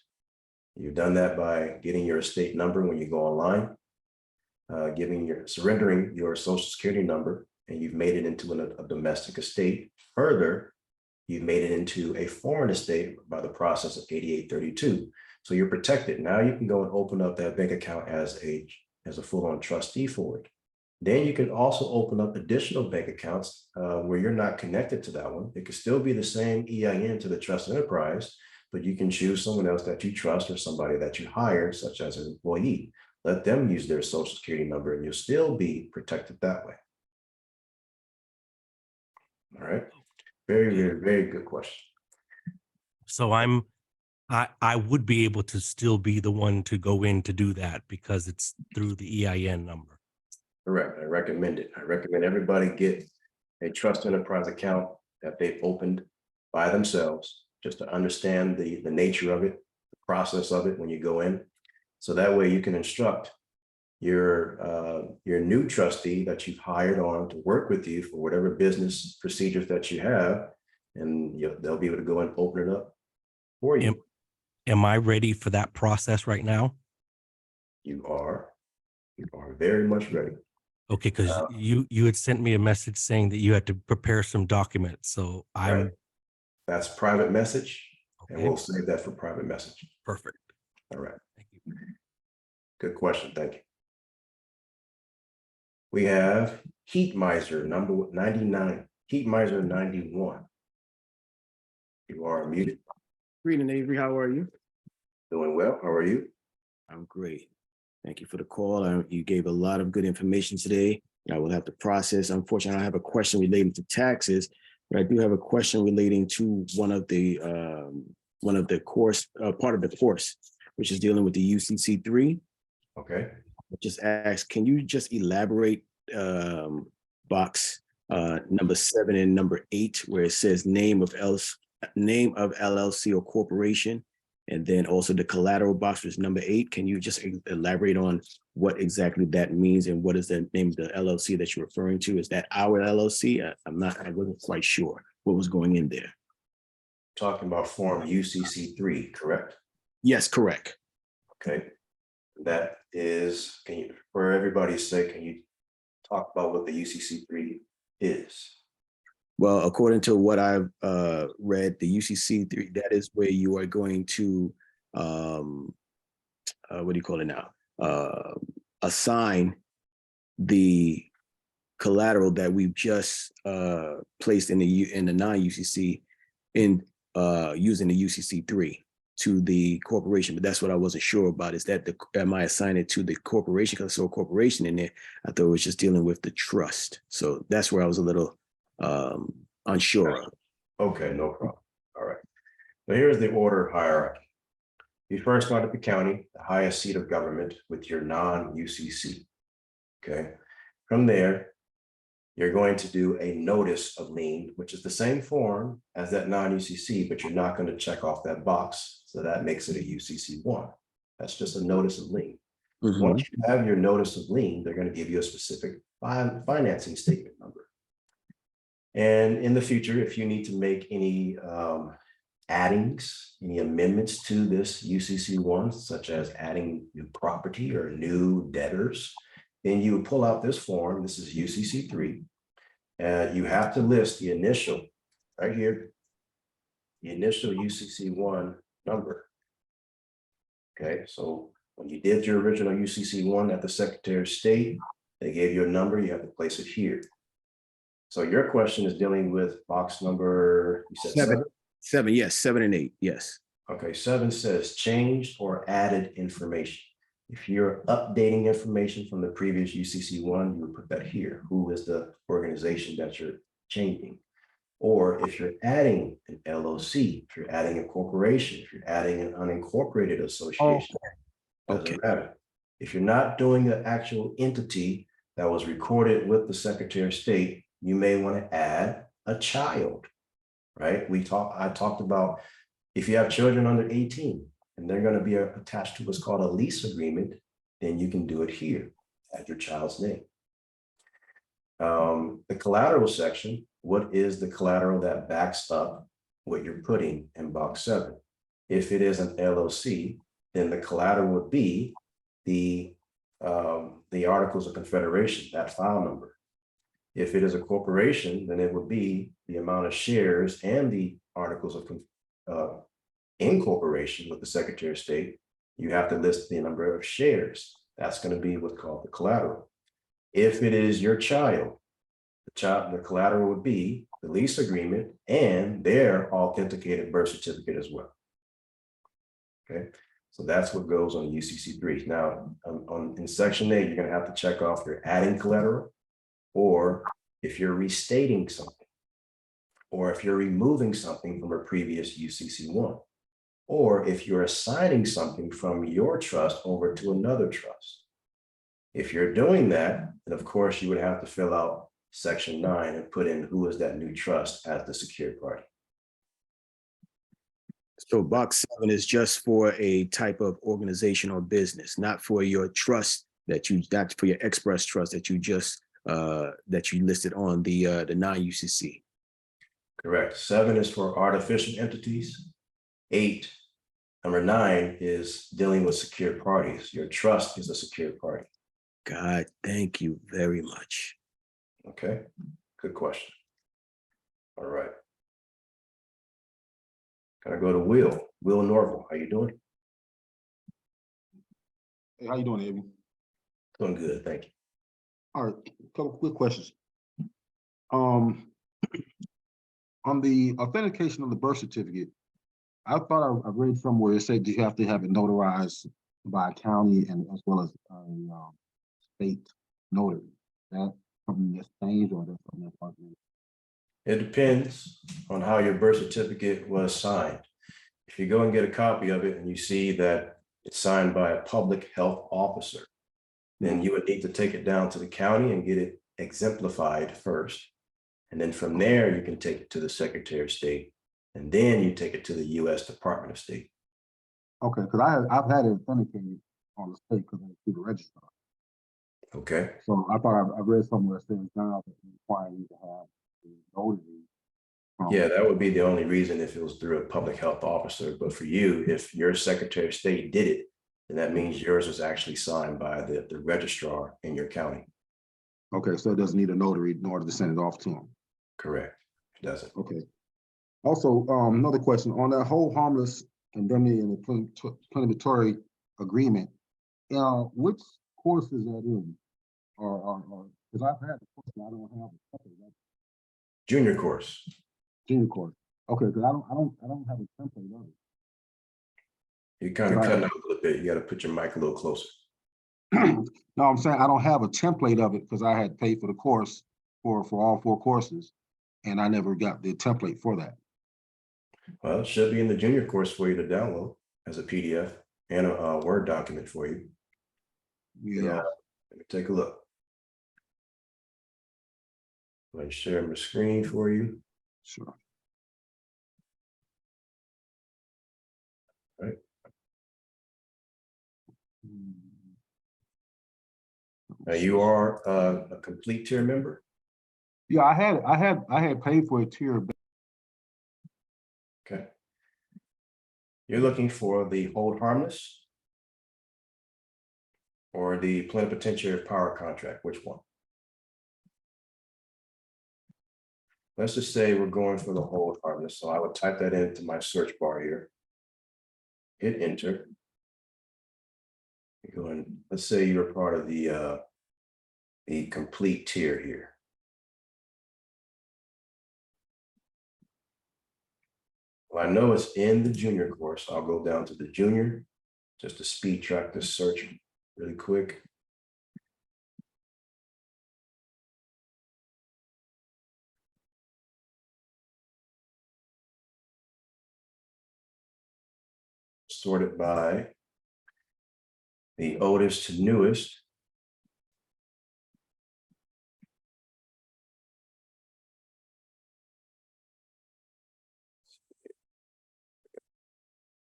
You've done that by getting your estate number when you go online, surrendering your social security number, and you've made it into a domestic estate. Further, you've made it into a foreign estate by the process of 8832. So you're protected. Now you can go and open up that bank account as a full-on trustee for it. Then you can also open up additional bank accounts where you're not connected to that one. It could still be the same EIN to the trust enterprise, but you can choose someone else that you trust or somebody that you hire, such as an employee. let them use their social security number and you'll still be protected that way. All right. Very, very, very good question. So I would be able to still be the one to go in to do that because it's through the EIN number. Correct. I recommend it. I recommend everybody get a trust enterprise account that they've opened by themselves, just to understand the nature of it, the process of it when you go in. So that way you can instruct your new trustee that you've hired on to work with you for whatever business procedures that you have, and they'll be able to go and open it up for you. Am I ready for that process right now? You are very much ready. Okay, because you had sent me a message saying that you had to prepare some documents. So Right. That's private message, and okay. we'll save that for private message. Perfect. All right. Thank you. Good question. Thank you. We have Heat Miser number 99, Heat Miser 91. You are muted. Greeting, Avery. How are you? Doing well. How are you? I'm great. Thank you for the call. You gave a lot of good information today. I will have to process. Unfortunately, I have a question relating to taxes, but I do have a question relating to one of the course, part of the course, which is dealing with the UCC3. Okay. Just ask, can you just elaborate box number 7 and number 8, where it says name of LLC or corporation, and then also the collateral box was number 8. Can you just elaborate on what exactly that means and what is the name of the LLC that you're referring to? Is that our LLC? I wasn't quite sure what was going in there. Talking about form UCC3, correct? Yes, correct. Okay. That is, for everybody's sake, can you talk about what the UCC3 is? Well, according to what I've read, the UCC3, that is where you are going to, what do you call it now? Assign the collateral that we've just placed in the non-UCC in using the UCC3 to the corporation. But that's what I wasn't sure about. Is that am I assigning it to the corporation? Because I saw a corporation in there. I thought it was just dealing with the trust. So that's where I was a little unsure of. Okay, no problem. All right. So here's the order hierarchy. You first start at the county, the highest seat of government, with your non-UCC. Okay. From there, you're going to do a notice of lien, which is the same form as that non-UCC, but you're not going to check off that box. So that makes it a UCC1. That's just a notice of lien. Mm-hmm. Once you have your notice of lien, they're going to give you a specific financing statement number. And in the future, if you need to make any addings, any amendments to this UCC1, such as adding new property or new debtors, then you would pull out this form. This is UCC3. And you have to list the initial, right here, the initial UCC1 number. Okay, so when you did your original UCC1 at the Secretary of State, they gave you a number, you have to place it here. So your question is dealing with box number, you said 7? 7, yes, 7 and 8, yes. Okay, 7 says changed or added information. If you're updating information from the previous UCC1, you would put that here. Who is the organization that you're changing? Or if you're adding an LLC, if you're adding a corporation, if you're adding an unincorporated association, doesn't matter. If you're not doing the actual entity that was recorded with the Secretary of State, you may want to add a child, right? I talked about if you have children under 18 and they're going to be attached to what's called a lease agreement, then you can do it here, add your child's name. The collateral section, what is the collateral that backs up what you're putting in box 7? If it is an LLC, then the collateral would be the Articles of Confederation, that file number. If it is a corporation, then it would be the amount of shares and the Articles of Incorporation with the Secretary of State. You have to list the number of shares. That's going to be what's called the collateral. If it is your child, the collateral would be the lease agreement and their authenticated birth certificate as well. Okay. So that's what goes on UCC 3. Now, in section 8, you're going to have to check off you're adding collateral, or if you're restating something, or if you're removing something from a previous UCC 1, or if you're assigning something from your trust over to another trust. If you're doing that, then of course you would have to fill out section 9 and put in who is that new trust as the secured party. So box 7 is just for a type of organization or business, not for your trust not for your express trust that you just that you listed on the non-UCC. Correct. 7 is for artificial entities. 8, number 9 is dealing with secured parties. Your trust is a secured party. God, thank you very much. Okay, good question. All right. Gonna go to Will Norval. How you doing? Hey, how you doing, Avery? Doing good, thank you. All right, a couple quick questions. On the authentication of the birth certificate, I thought I read somewhere it said you have to have it notarized by a county and as well as a state notary. That something that's changed or that's something that's It depends on how your birth certificate was signed. If you go and get a copy of it and you see that it's signed by a public health officer, then you would need to take it down to the county and get it exemplified first. And then from there, you can take it to the Secretary of State, and then you take it to the U.S. Department of State. Okay, because I've had it authenticated on the state because I through the registrar. Okay. So I thought I read somewhere that says now that require you to have the notary. Yeah, that would be the only reason if it was through a public health officer. But for you, if your Secretary of State did it, then that means yours was actually signed by the registrar in your county. Okay, so it doesn't need a notary in order to send it off to them. Correct. It doesn't. Okay. Also, another question on that whole harmless indemnity and the plenipotentiary agreement. Which course is that in? Or because I've had the course, I don't have a template. Junior course. Junior course. Okay, because I don't have a template of it. You're kind of cutting out a little bit. You got to put your mic a little closer. No, I'm saying I don't have a template of it because I had paid for the course for all 4 courses, and I never got the template for that. Well, it should be in the junior course for you to download as a PDF and a Word document for you. Yeah. Let me take a look. Let me share my screen for you. Sure. Right. Now you are a complete tier member. Yeah, I had paid for a tier. Okay. You're looking for the hold harmless or the plenipotentiary power contract, which one? Let's just say we're going for the hold harmless. So I would type that into my search bar here. Hit enter. Go and let's say you're part of the complete tier here. Well, I know it's in the junior course. I'll go down to the junior just to speed track this search really quick. Sorted by the oldest to newest.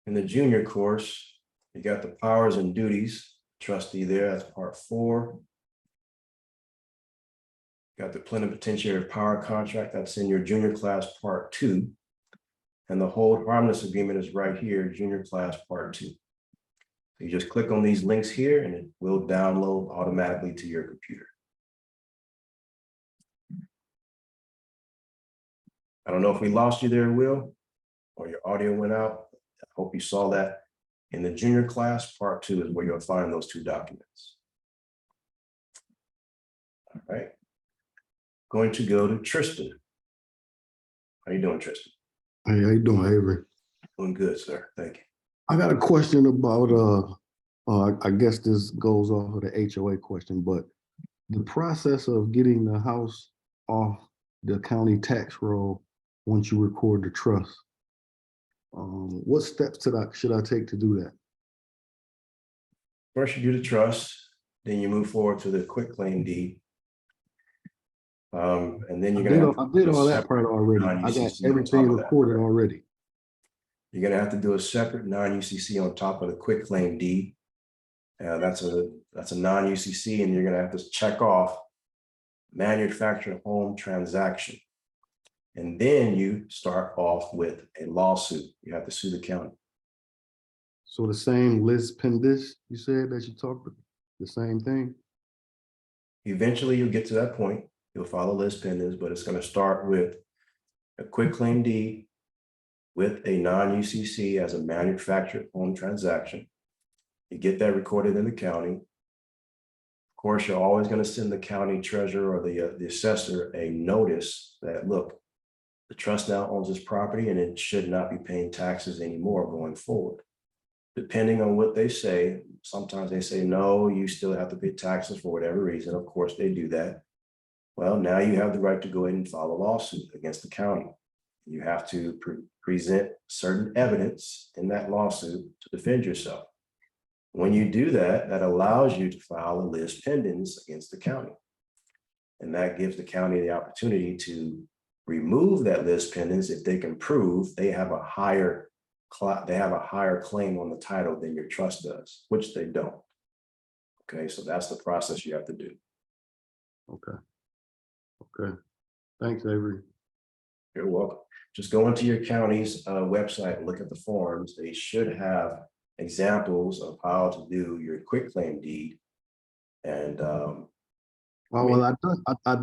In the junior course, you got the powers and duties trustee there. That's part 4. Got the plenipotentiary power contract. That's in your junior class part 2. And the hold harmless agreement is right here, junior class part 2. So you just click on these links here and it will download automatically to your computer. I don't know if we lost you there, Will, or your audio went out. I hope you saw that. In the junior class, part 2 is where you'll find those 2 documents. All right. Going to go to Tristan. How you doing, Tristan? Hey, how you doing, Avery? Doing good, sir. Thank you. I got a question about, I guess this goes off of the HOA question, but the process of getting the house off the county tax roll once you record the trust. What steps should I take to do that? First, you do the trust, then you move forward to the quitclaim deed. And then you're gonna I did all that part already. I got non-UCC on everything top of that. recorded already. You're gonna have to do a separate non-UCC on top of the quitclaim deed. That's a non-UCC, and you're gonna have to check off manufactured home transaction. And then you start off with a lawsuit. You have to sue the county. So the same list pendis you said that you talked, the same thing? Eventually, you'll get to that point. You'll file a list pendants, but it's gonna start with a quitclaim deed with a non-UCC as a manufactured home transaction. You get that recorded in the county. Of course, you're always going to send the county treasurer or the assessor a notice that, look, the trust now owns this property and it should not be paying taxes anymore going forward. Depending on what they say, sometimes they say, no, you still have to pay taxes for whatever reason. Of course, they do that. Well, now you have the right to go ahead and file a lawsuit against the county. You have to present certain evidence in that lawsuit to defend yourself. When you do that, that allows you to file a lis pendens against the county. And that gives the county the opportunity to remove that lis pendens if they can prove they have a higher claim on the title than your trust does, which they don't. Okay, so that's the process you have to do. Okay. Okay. Thanks, Avery. You're welcome. Just go into your county's website and look at the forms. They should have examples of how to do your quitclaim deed. And I've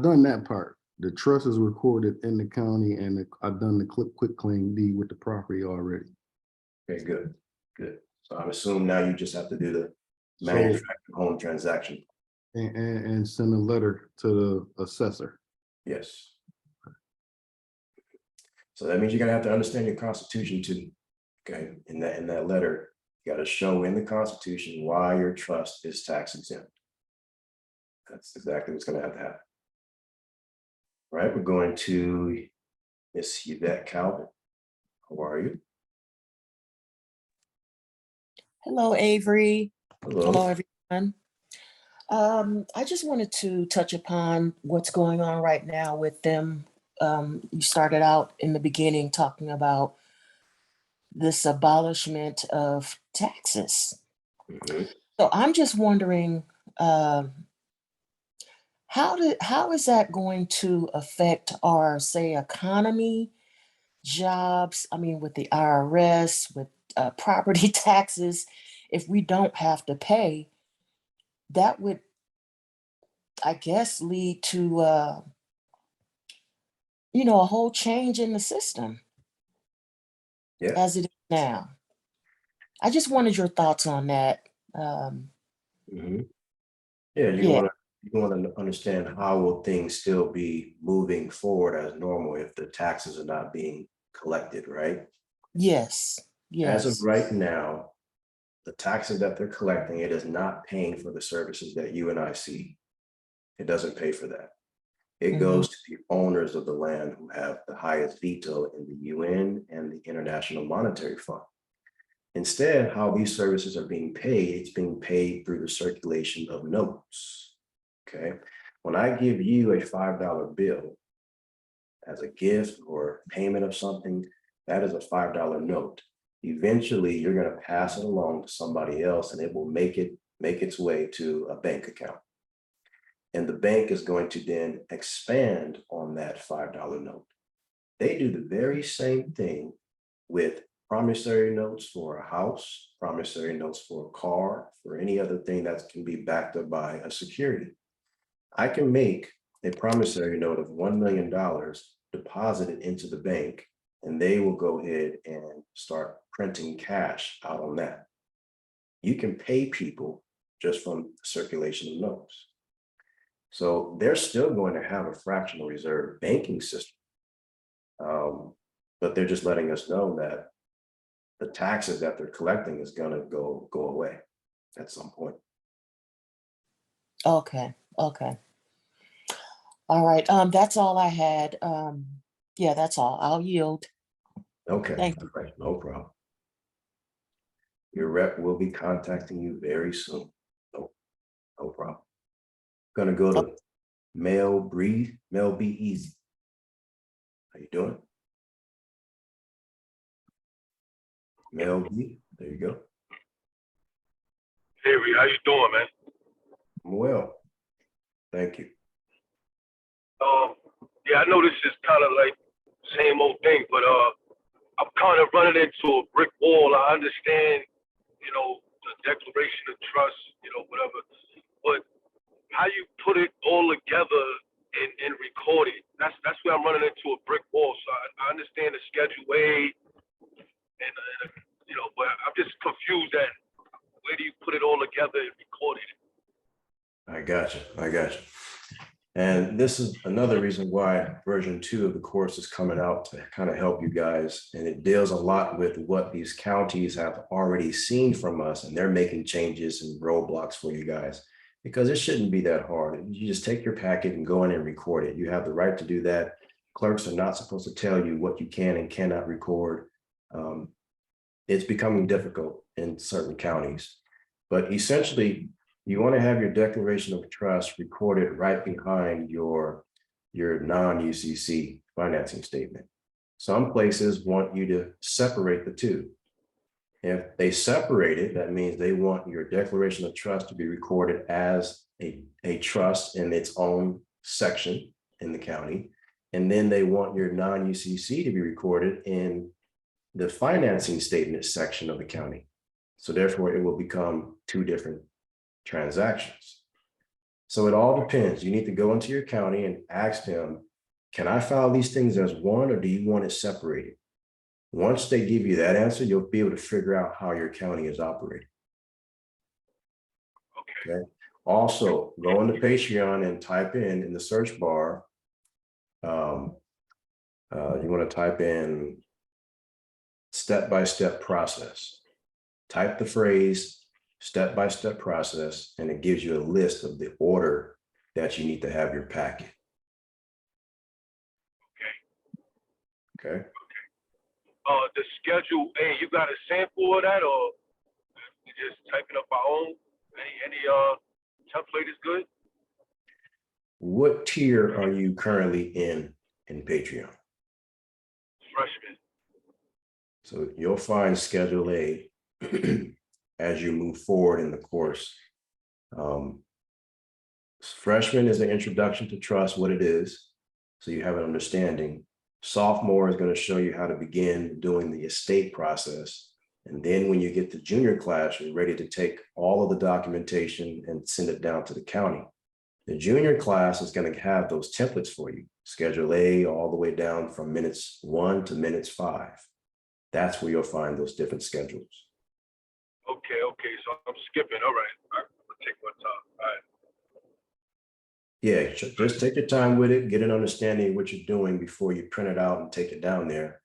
done that part. The trust is recorded in the county, and I've done the quitclaim deed with the property already. okay, good. So I'm assuming now you just have to do the manufactured home transaction. And send a letter to the assessor. Yes. So that means you're gonna have to understand your Constitution too. Okay, in that letter, you got to show in the Constitution why your trust is tax exempt. That's exactly what's gonna have to happen. All right, we're going to Miss Yvette Calvin. How are you? Hello, Avery. Hello. Hello, everyone. I just wanted to touch upon what's going on right now with them. You started out in the beginning talking about this abolishment of taxes. Mhm. So I'm just wondering, how is that going to affect our, say, economy, jobs? I mean, with the IRS, with property taxes, if we don't have to pay, that would, I guess, lead to a whole change in the system Yeah. as it is now. I just wanted your thoughts on that. Mhm. Yeah, Yeah. you want to understand how will things still be moving forward as normal if the taxes are not being collected, right? Yes. As of Yes. right now, the taxes that they're collecting, it is not paying for the services that you and I see. It doesn't pay for that. It Mhm. goes to the owners of the land who have the highest veto in the UN and the International Monetary Fund. Instead, how these services are being paid, it's being paid through the circulation of notes. Okay. When I give you a $5 bill as a gift or payment of something, that is a $5 note. Eventually, you're going to pass it along to somebody else and it will make its way to a bank account. And the bank is going to then expand on that $5 note. They do the very same thing with promissory notes for a house, promissory notes for a car, for any other thing that can be backed up by a security. I can make a promissory note of $1 million, deposit it into the bank, and they will go ahead and start printing cash out on that. You can pay people just from the circulation of notes. So they're still going to have a fractional reserve banking system. But they're just letting us know that the taxes that they're collecting is gonna go away at some point. Okay, okay. All right, that's all I had. Yeah, that's all. I'll yield. Okay, Thank you. all right, no problem. Your rep will be contacting you very soon. No problem. Gonna go to Mel Breed, Mel Be Easy. How you doing? Mel B, there you go. Hey, Reed, how you doing, man? I'm well. Thank you. Yeah, I know this is kind of like same old thing, but I'm kind of running into a brick wall. I understand, the declaration of trust, whatever, but how you put it all together and record it, that's where I'm running into a brick wall. So I understand the Schedule A, and but I'm just confused at where do you put it all together and record it? I got you. I got you. And this is another reason why version 2 of the course is coming out to kind of help you guys. And it deals a lot with what these counties have already seen from us, and they're making changes and roadblocks for you guys, because it shouldn't be that hard. You just take your packet and go in and record it. You have the right to do that. Clerks are not supposed to tell you what you can and cannot record. It's becoming difficult in certain counties, but essentially, you want to have your declaration of trust recorded right behind your non-UCC financing statement. Some places want you to separate the two. If they separate it, that means they want your declaration of trust to be recorded as a trust in its own section in the county. And then they want your non-UCC to be recorded in the financing statement section of the county. So therefore, it will become two different transactions. So it all depends. You need to go into your county and ask them, can I file these things as one, or do you want it separated? Once they give you that answer, you'll be able to figure out how your county is operating. Okay. Also, go into Patreon and type in the search bar. You want to type in step-by-step process. Type the phrase step-by-step process, and it gives you a list of the order that you need to have your packet. Okay. The Schedule A, you got a sample of that, or you just typing up our own? Any template is good? What tier are you currently in Patreon? Freshman. So you'll find Schedule A as you move forward in the course. Freshman is the introduction to trust, what it is, so you have an understanding. Sophomore is going to show you how to begin doing the estate process. And then when you get to junior class, you're ready to take all of the documentation and send it down to the county. The junior class is going to have those templates for you, Schedule A all the way down from minutes 1 to minutes 5. That's where you'll find those different schedules. Okay, so I'm skipping. All right, I'm gonna take my time. All right. Yeah, just take your time with it, get an understanding of what you're doing before you print it out and take it down there.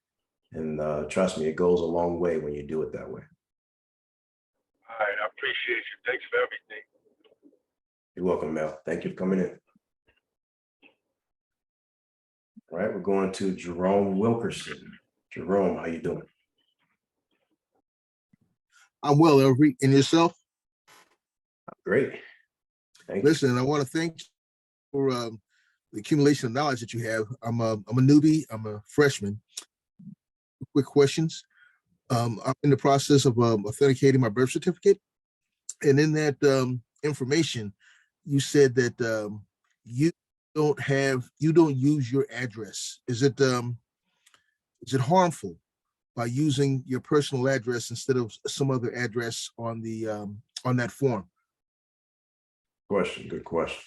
And trust me, it goes a long way when you do it that way. All right, I appreciate you. Thanks for everything. You're welcome, Mel. Thank you for coming in. All right, we're going to Jerome Wilkerson. Jerome, how you doing? I'm well, Elvery. And yourself? Great. Thank Listen, I want to thank you for the accumulation of knowledge that you have. I'm a newbie. I'm a freshman. Quick questions. I'm in the process of authenticating my birth certificate. And in that information, you said that you don't use your address. Is it harmful by using your personal address instead of some other address on the on that form? Good question.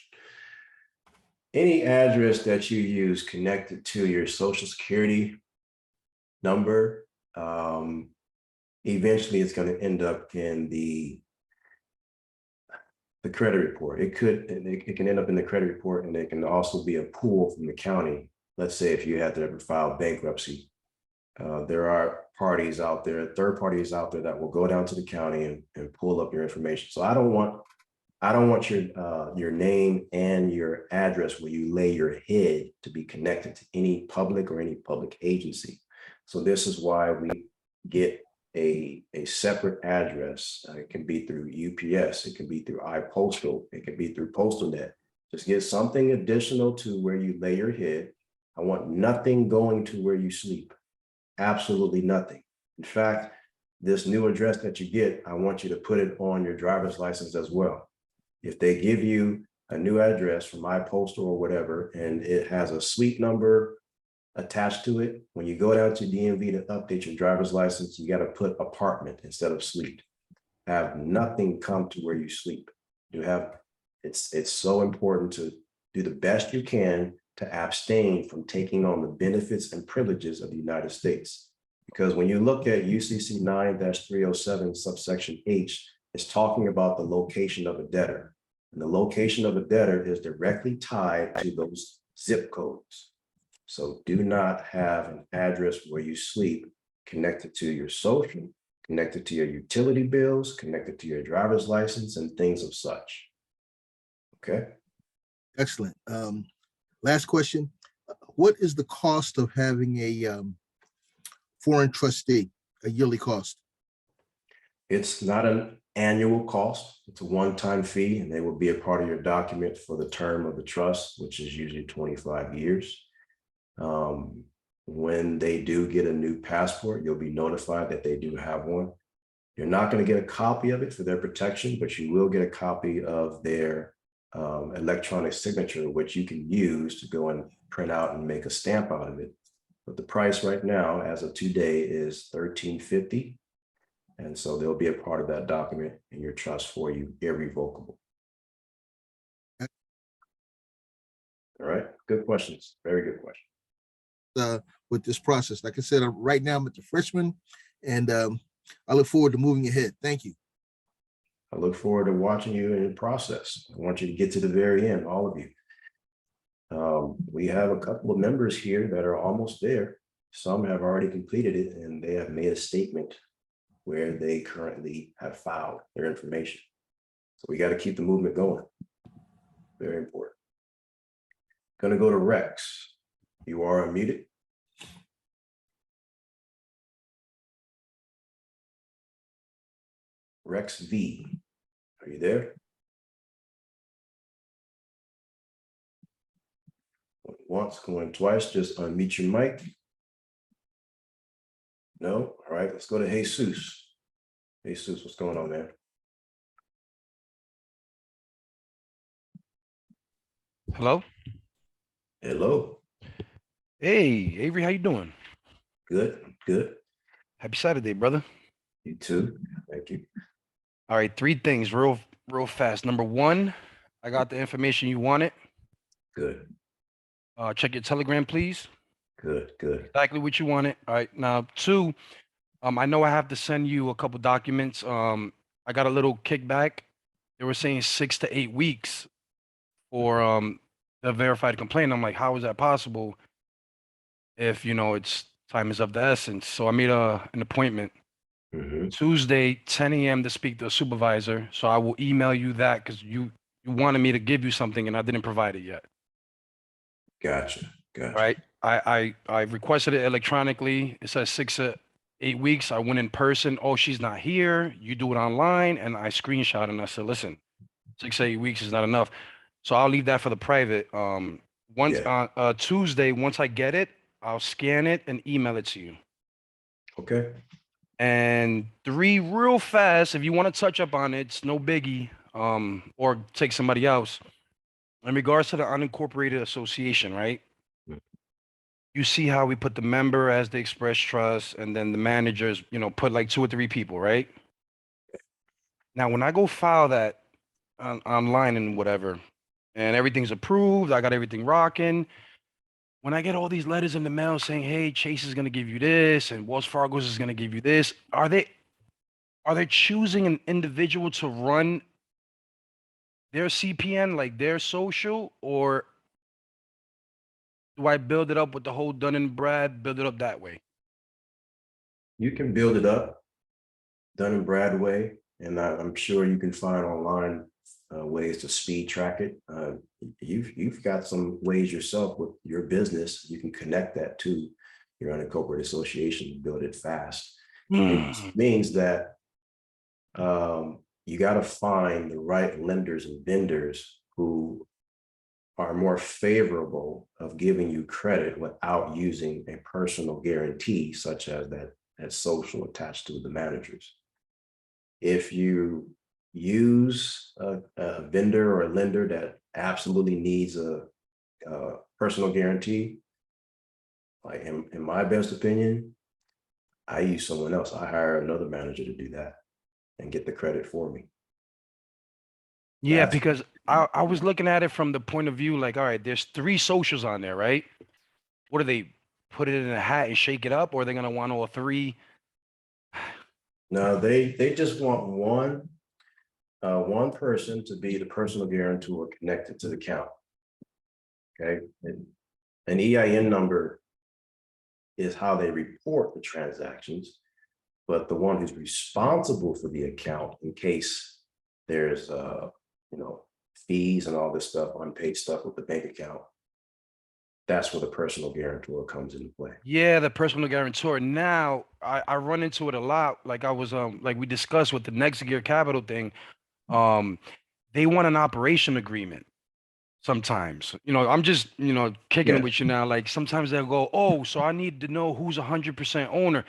Any address that you use connected to your social security number, eventually it's going to end up in the credit report. It can end up in the credit report, and it can also be a pool from the county. Let's say if you had to ever file bankruptcy, There are parties out there, third parties out there that will go down to the county and pull up your information. So I don't want your name and your address where you lay your head to be connected to any public or any public agency. So this is why we get a separate address. It can be through UPS, it can be through iPostal, it can be through PostalNet. Just get something additional to where you lay your head. I want nothing going to where you sleep. Absolutely nothing. In fact, this new address that you get, I want you to put it on your driver's license as well. If they give you a new address from iPostal or whatever, and it has a suite number attached to it, when you go down to DMV to update your driver's license, you got to put apartment instead of suite. Have nothing come to where you sleep. It's so important to do the best you can to abstain from taking on the benefits and privileges of the United States. Because when you look at UCC 9-307 subsection H, it's talking about the location of a debtor. And the location of a debtor is directly tied to those zip codes. So do not have an address where you sleep connected to your social, connected to your utility bills, connected to your driver's license and things of such. Okay. Excellent. Last question. What is the cost of having a foreign trustee, a yearly cost? It's not an annual cost. It's a one-time fee, and they will be a part of your document for the term of the trust, which is usually 25 years. When they do get a new passport, you'll be notified that they do have one. You're not going to get a copy of it for their protection, but you will get a copy of their electronic signature, which you can use to go and print out and make a stamp out of it. But the price right now, as of today, is $13.50. And so they'll be a part of that document in your trust for you, irrevocable. All right, good questions, very good questions. With this process, like I said, right now I'm at the freshman, and I look forward to moving ahead. Thank you. I look forward to watching you in the process. I want you to get to the very end, all of you. We have a couple of members here that are almost there. Some have already completed it, and they have made a statement where they currently have filed their information. So we got to keep the movement going. Very important. Going to go to Rex. You are unmuted. Rex V, are you there? Going once, going twice, just unmute your mic. No? All right, let's go to Jesus. Jesus, what's going on, man? Hello. Hello. Hey, Avery, how you doing? Good, good. Happy Saturday, brother. You too. Thank you. All right, three things real fast. Number one, I got the information you wanted. Good, Check your Telegram, please. good, good. Exactly what you wanted. All right. Now, two, I know I have to send you a couple documents. I got a little kickback. They were saying 6 to 8 weeks for the verified complaint. I'm like, how is that possible if, it's time is of the essence? So I made an appointment Tuesday, 10 a.m. to speak to a supervisor. So I will email you that because you wanted me to give you something and I didn't provide it yet. Gotcha, gotcha. Right. I requested it electronically. It says 6 to 8 weeks. I went in person. Oh, she's not here. You do it online. And I screenshot and I said, listen, 6 to 8 weeks is not enough. So I'll leave that for the private. Once on Tuesday, once I get it, I'll scan it and email it to you. Okay. And three, real fast, if you want to touch up on it, it's no biggie, or take somebody else. In regards to the unincorporated association, right? You see how we put the member as the express trust, and then the managers, put like 2 or 3 people, right? Now, when I go file that online and whatever, and everything's approved, I got everything rocking. When I get all these letters in the mail saying, hey, Chase is going to give you this and Wells Fargo's is going to give you this, are they choosing an individual to run their CPN, like their social, or do I build it up with the whole Dun and Brad, build it up that way? You can build it up, Dun and Bradway, and I'm sure you can find online ways to speed track it. You've got some ways yourself with your business. You can connect that to your unincorporated association and build it fast. It just means that you got to find the right lenders and vendors who are more favorable of giving you credit without using a personal guarantee, such as that social attached to the managers. If you use a vendor or a lender that absolutely needs a personal guarantee, like in my best opinion, I use someone else. I hire another manager to do that and get the credit for me. Yeah, That's- because I was looking at it from the point of view, like, all right, there's 3 socials on there, right? What do they put it in a hat and shake it up, or are they gonna want all 3? No, they just want one person to be the personal guarantor connected to the account. Okay, and an EIN number is how they report the transactions, but the one who's responsible for the account in case there's fees and all this stuff, unpaid stuff with the bank account, that's where the personal guarantor comes into play. Yeah, the personal guarantor. Now I run into it a lot. Like I was like we discussed with the Next Gear Capital thing. They want an operation agreement sometimes. I'm just, kicking it Yeah. with you now. Like sometimes they'll go, oh, so I need to know who's 100% owner.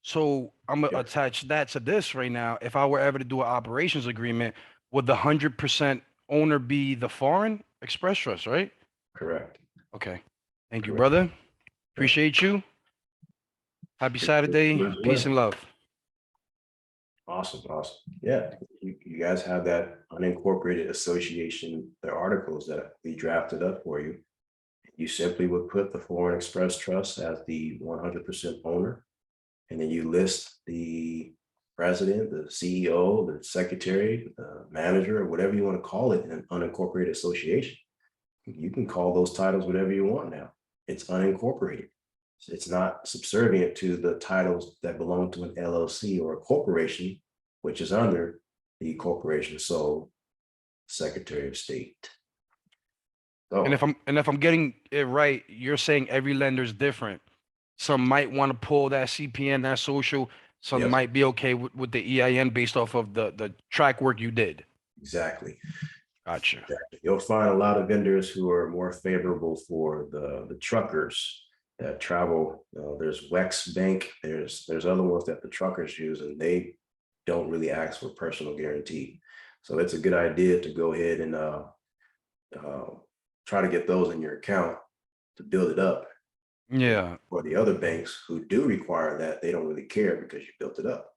So I'm gonna Yeah. attach that to this right now. If I were ever to do an operations agreement, would the 100% owner be the foreign express trust, right? Correct. Okay. Thank you, Correct. brother. Appreciate you. Happy Saturday. As Peace well. and love. Awesome. Yeah, you guys have that unincorporated association, the articles that we drafted up for you. You simply would put the Foreign Express Trust as the 100% owner, and then you list the president, the CEO, the secretary, the manager, or whatever you want to call it in an unincorporated association. You can call those titles whatever you want now. It's unincorporated. It's not subservient to the titles that belong to an LLC or a corporation, which is under the corporation sole Secretary of State. So, And if I'm getting it right, you're saying every lender is different. Some might want to pull that CPN, that social. Some Yes. might be okay with the EIN based off of the track work you did. exactly. Gotcha. You'll find a lot of vendors who are more favorable for the truckers that travel. There's Wex Bank, there's other ones that the truckers use, and they don't really ask for personal guarantee. So it's a good idea to go ahead and try to get those in your account to build it up. Yeah. For the other banks who do require that, they don't really care because you built it up.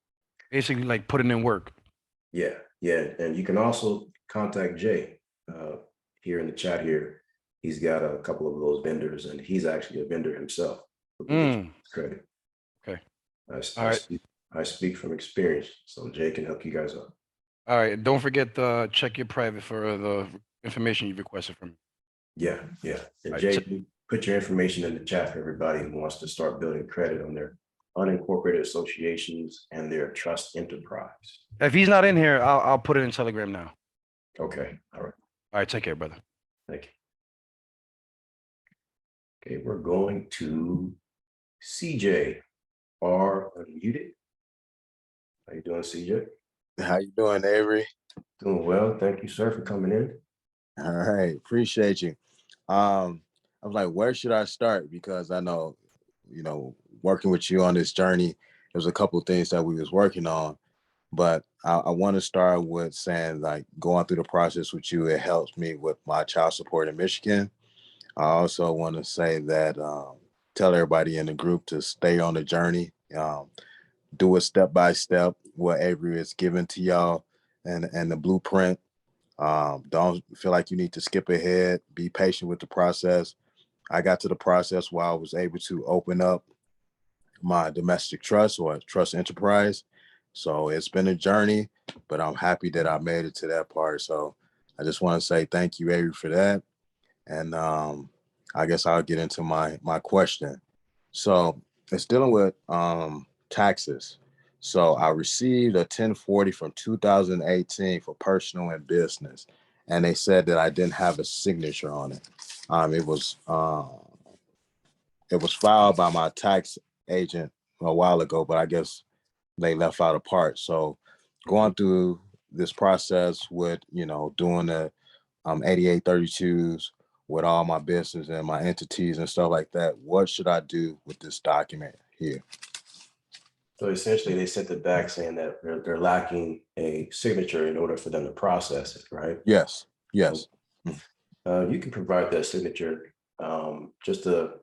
Basically like putting in work. Yeah. And you can also contact Jay here in the chat here. He's got a couple of those vendors, and he's actually a vendor himself. Credit. Okay. I speak from experience, so Jay can hook you guys up. All right. Don't forget to check your private for the information you requested from me. Yeah. And All Jay, right, put your information in the chat for everybody who wants to start building credit on their unincorporated associations and their trust enterprise. If he's not in here, I'll put it in Telegram now. Okay. All right. All right. Take care, brother. Thank you. Okay, we're going to CJ. Are unmuted. How you doing, CJ? How you doing, Avery? Doing well. Thank you, sir, for coming in. All right, appreciate you. I was like, where should I start? Because I know, working with you on this journey, there's a couple of things that we was working on, but I want to start with saying, like, going through the process with you, it helps me with my child support in Michigan. I also want to say that tell everybody in the group to stay on the journey, do it step by step, what Avery is giving to y'all and the blueprint. Don't feel like you need to skip ahead. Be patient with the process. I got to the process where I was able to open up my domestic trust or trust enterprise. So it's been a journey, but I'm happy that I made it to that part. So I just want to say thank you, Avery, for that. And I guess I'll get into my question. So it's dealing with taxes. So I received a 1040 from 2018 for personal and business, and they said that I didn't have a signature on it. It was filed by my tax agent a while ago, but I guess they left out a part. So going through this process with, doing the 8832s with all my business and my entities and stuff like that, what should I do with this document here? So essentially, they sent it back saying that they're lacking a signature in order for them to process it, right? Yes. You can provide that signature just to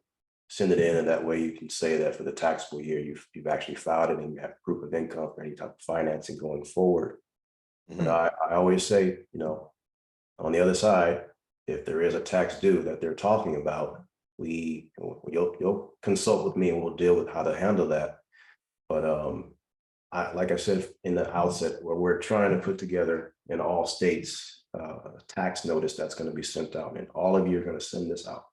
send it in, and that way you can say that for the taxable year, you've actually filed it and you have proof of income for any type of financing going forward. But I always say, on the other side, if there is a tax due that they're talking about, you'll consult with me and we'll deal with how to handle that. But like I said in the outset, where we're trying to put together in all states a tax notice that's going to be sent out, and all of you are going to send this out.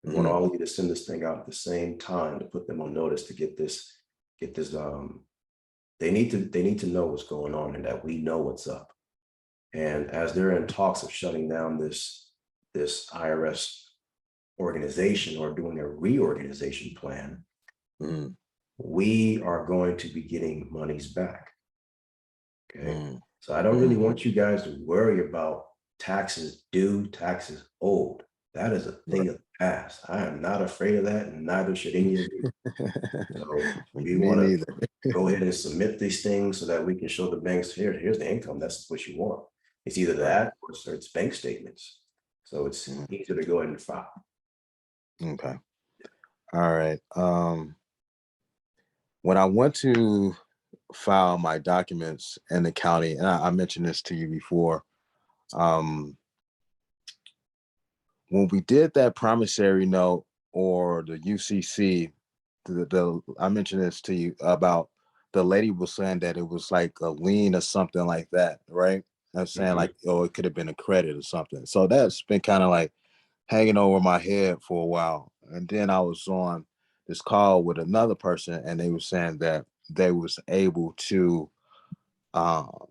We want all of you to send this thing out at the same time to put them on notice to get this. They need to know what's going on and that we know what's up. And as they're in talks of shutting down this IRS organization or doing a reorganization plan, we are going to be getting monies back. Okay. So I don't really want you guys to worry about taxes due, taxes owed. That is a thing of the past. I am not afraid of that, and neither should any of you. So we want to go ahead and submit these things so that we can show the banks, here's the income. That's what you want. It's either that or it's bank statements. So it's easier to go ahead and file. Okay. All right. When I went to file my documents in the county, and I mentioned this to you before, when we did that promissory note or the UCC, I mentioned this to you about the lady was saying that it was like a lien or something like that, right? I'm saying like, oh, it could have been a credit or something. So that's been kind of like hanging over my head for a while. And then I was on this call with another person, and they were saying that they was able to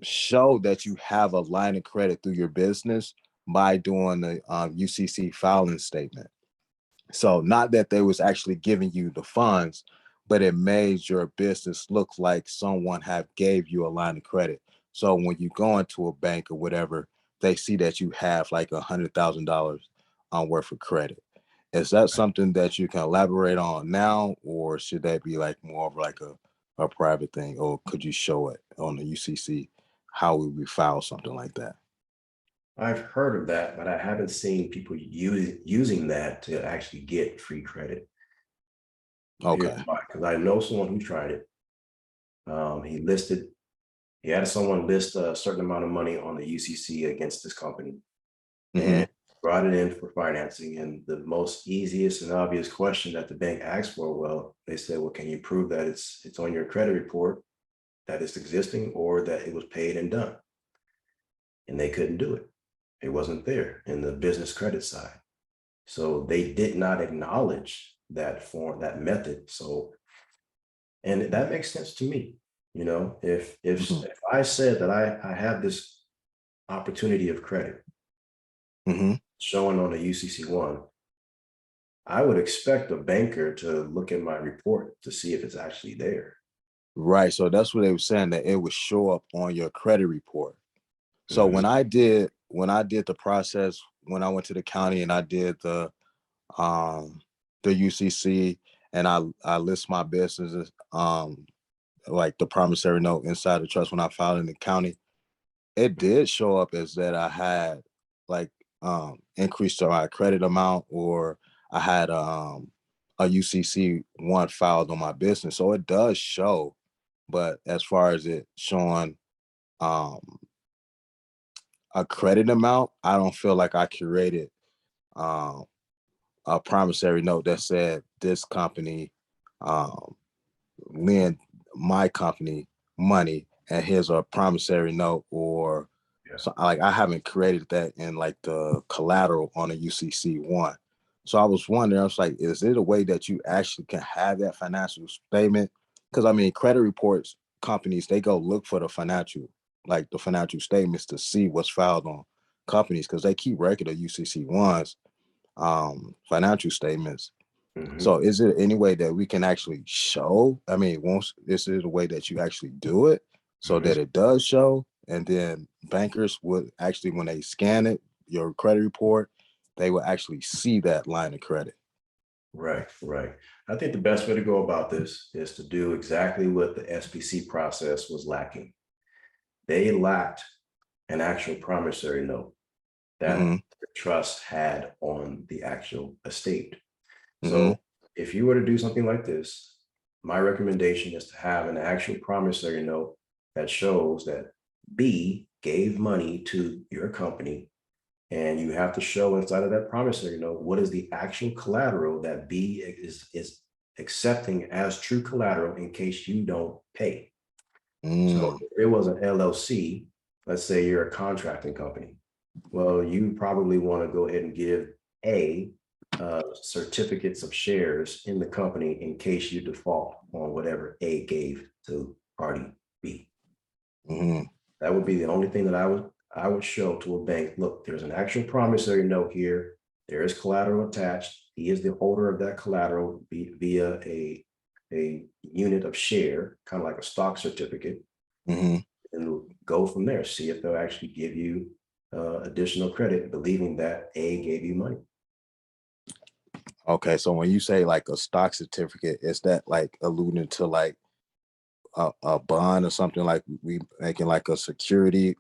show that you have a line of credit through your business by doing the UCC filing statement. So not that they was actually giving you the funds, but it made your business look like someone have gave you a line of credit. So when you go into a bank or whatever, they see that you have like $100,000 worth of credit. Is that something that you can elaborate on now, or should that be like more of like a private thing, or could you show it on the UCC how we would file something like that? I've heard of that, but I haven't seen people using that to actually get free credit. Okay. Because I know someone who tried it. He had someone list a certain amount of money on the UCC against this company and brought it in for financing. And the most easiest and obvious question that the bank asked for, well, they said, well, can you prove that it's on your credit report, that it's existing, or that it was paid and done? And they couldn't do it. It wasn't there in the business credit side. So they did not acknowledge that form, that method. So, and that makes sense to me. If I said that I have this opportunity of credit showing on the UCC one, I would expect a banker to look at my report to see if it's actually there. Right. So that's what they were saying, that it would show up on your credit report. So when I did the process, when I went to the county and I did the UCC, and I list my businesses, like the promissory note inside the trust, when I filed in the county, it did show up as that I had like increased my credit amount, or I had a UCC one filed on my business. So it does show, but as far as it showing a credit amount, I don't feel like I created a promissory note that said this company lend my company money, and here's a promissory note, or so, like I haven't created that in like the collateral on a UCC one. So I was wondering, I was like, is it a way that you actually can have that financial statement because I mean, credit reports companies, they go look for the financial statements to see what's filed on companies because they keep record of UCC1's financial statements. Mhm. So is there any way that we can actually show? I mean, once this is a way that you actually do it so Mhm. that it does show, and then bankers would actually, when they scan it, your credit report, they will actually see that line of credit. Right, right. I think the best way to go about this is to do exactly what the SBC process was lacking. They lacked an actual promissory note that Mm-hmm. the trust had on the actual estate. Mm-hmm. So if you were to do something like this, my recommendation is to have an actual promissory note that shows that B gave money to your company, and you have to show inside of that promissory note what is the actual collateral that B is accepting as true collateral in case you don't pay. So if it was an LLC, let's say you're a contracting company. Well, you probably want to go ahead and give A certificates of shares in the company in case you default on whatever A gave to party B. Mm-hmm. That would be the only thing that I would show to a bank. Look, there's an actual promissory note here. There is collateral attached. He is the holder of that collateral via a unit of share, kind of like a stock certificate, Mm-hmm. and go from there. See if they'll actually give you additional credit, believing that A gave you money. Okay, so when you say like a stock certificate, is that like alluding to like a bond or something, like we making like a security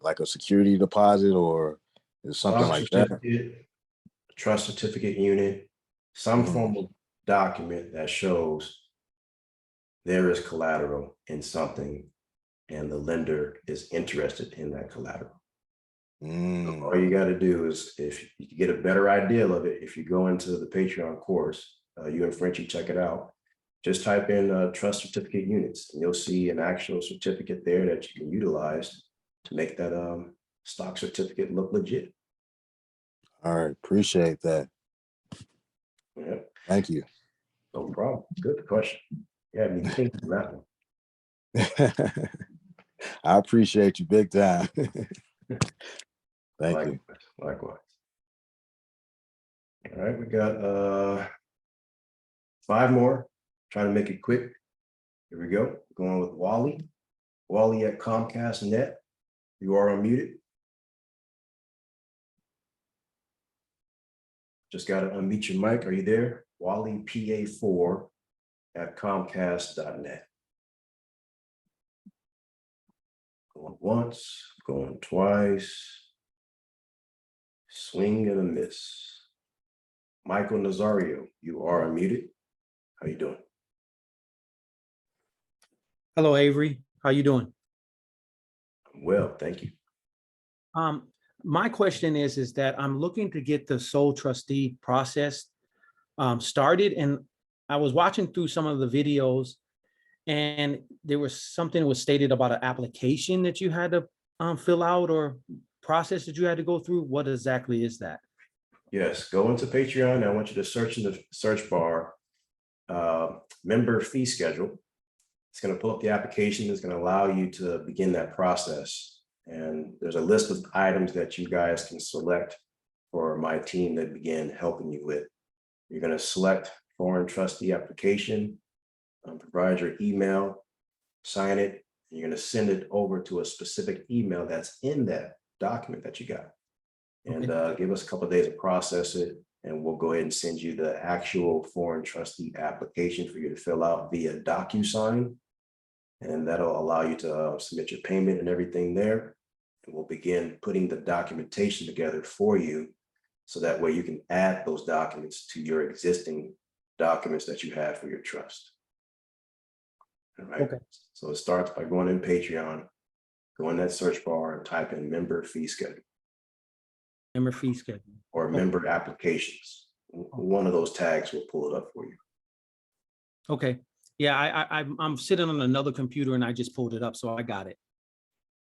deposit, or is something Stock like that? certificate, trust certificate unit, some Mhm. form of document that shows there is collateral in something and the lender is interested in that collateral. So all you got to do is, if you get a better idea of it, if you go into the Patreon course, you and Frenchie, check it out. Just type in trust certificate units, and you'll see an actual certificate there that you can utilize to make that stock certificate look legit. All right, appreciate that. Yeah, Thank you. no problem. Good question. Yeah, me thinking that one. I appreciate you big time. Thank you. Likewise. All right, we got 5 more. Trying to make it quick. Here we go. Going with Wally. Wally at Comcast Net. You are unmuted. Just got to unmute your mic. Are you there? Wally PA4 at Comcast.net. Going once, going twice. Swing and a miss. Michael Nazario, you are unmuted. How you doing? Hello, Avery. How you doing? Well, thank you. My question is that I'm looking to get the sole trustee process started, and I was watching through some of the videos, and there was something was stated about an application that you had to fill out or process that you had to go through. What exactly is that? Yes, go into Patreon. I want you to search in the search bar, member fee schedule. It's going to pull up the application. It's going to allow you to begin that process. And there's a list of items that you guys can select for my team to begin helping you with. You're going to select foreign trustee application, provide your email, sign it, and you're going to send it over to a specific email that's in that document that you got. And give us a couple of days to process it, and we'll go ahead and send you the actual foreign trustee application for you to fill out via DocuSign. And that'll allow you to submit your payment and everything there. And we'll begin putting the documentation together for you, so that way you can add those documents to your existing documents that you have for your trust. All right. Okay. So it starts by going in Patreon, go in that search bar and type in member fee schedule Member fee schedule. or member applications. One of those tags will pull it up for you. Okay. Yeah, I'm sitting on another computer and I just pulled it up, so I got it.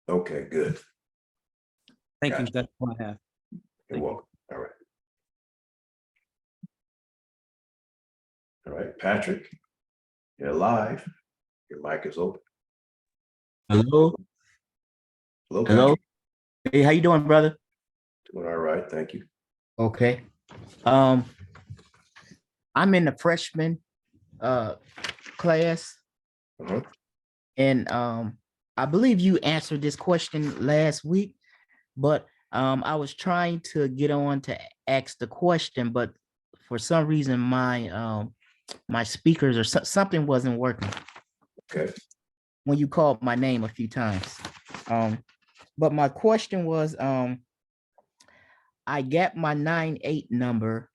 Okay, good. Thank you. Gotcha. That's all I have. You're welcome. All right. All right, Patrick, you're live. Your mic is open. Hello, Hello, hello. Patrick. Hey, how you doing, brother? Doing all right, thank you. Okay. Um, I'm in the freshman class, Uh-huh. and I believe you answered this question last week, but I was trying to get on to ask the question, but for some reason my speakers or something wasn't working Okay. when you called my name a few times. But my question was, I got my 9-8 number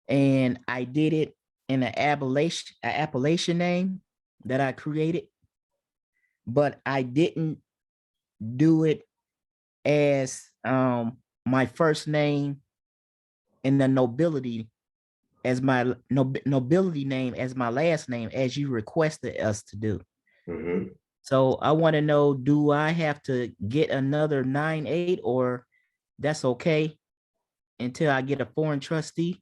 and I did it in an appellation name that I created, but I didn't do it as my first name and the nobility as my nobility name as my last name, as you requested us to do. Mhm. So I want to know, do I have to get another 9-8 or that's okay until I get a foreign trustee?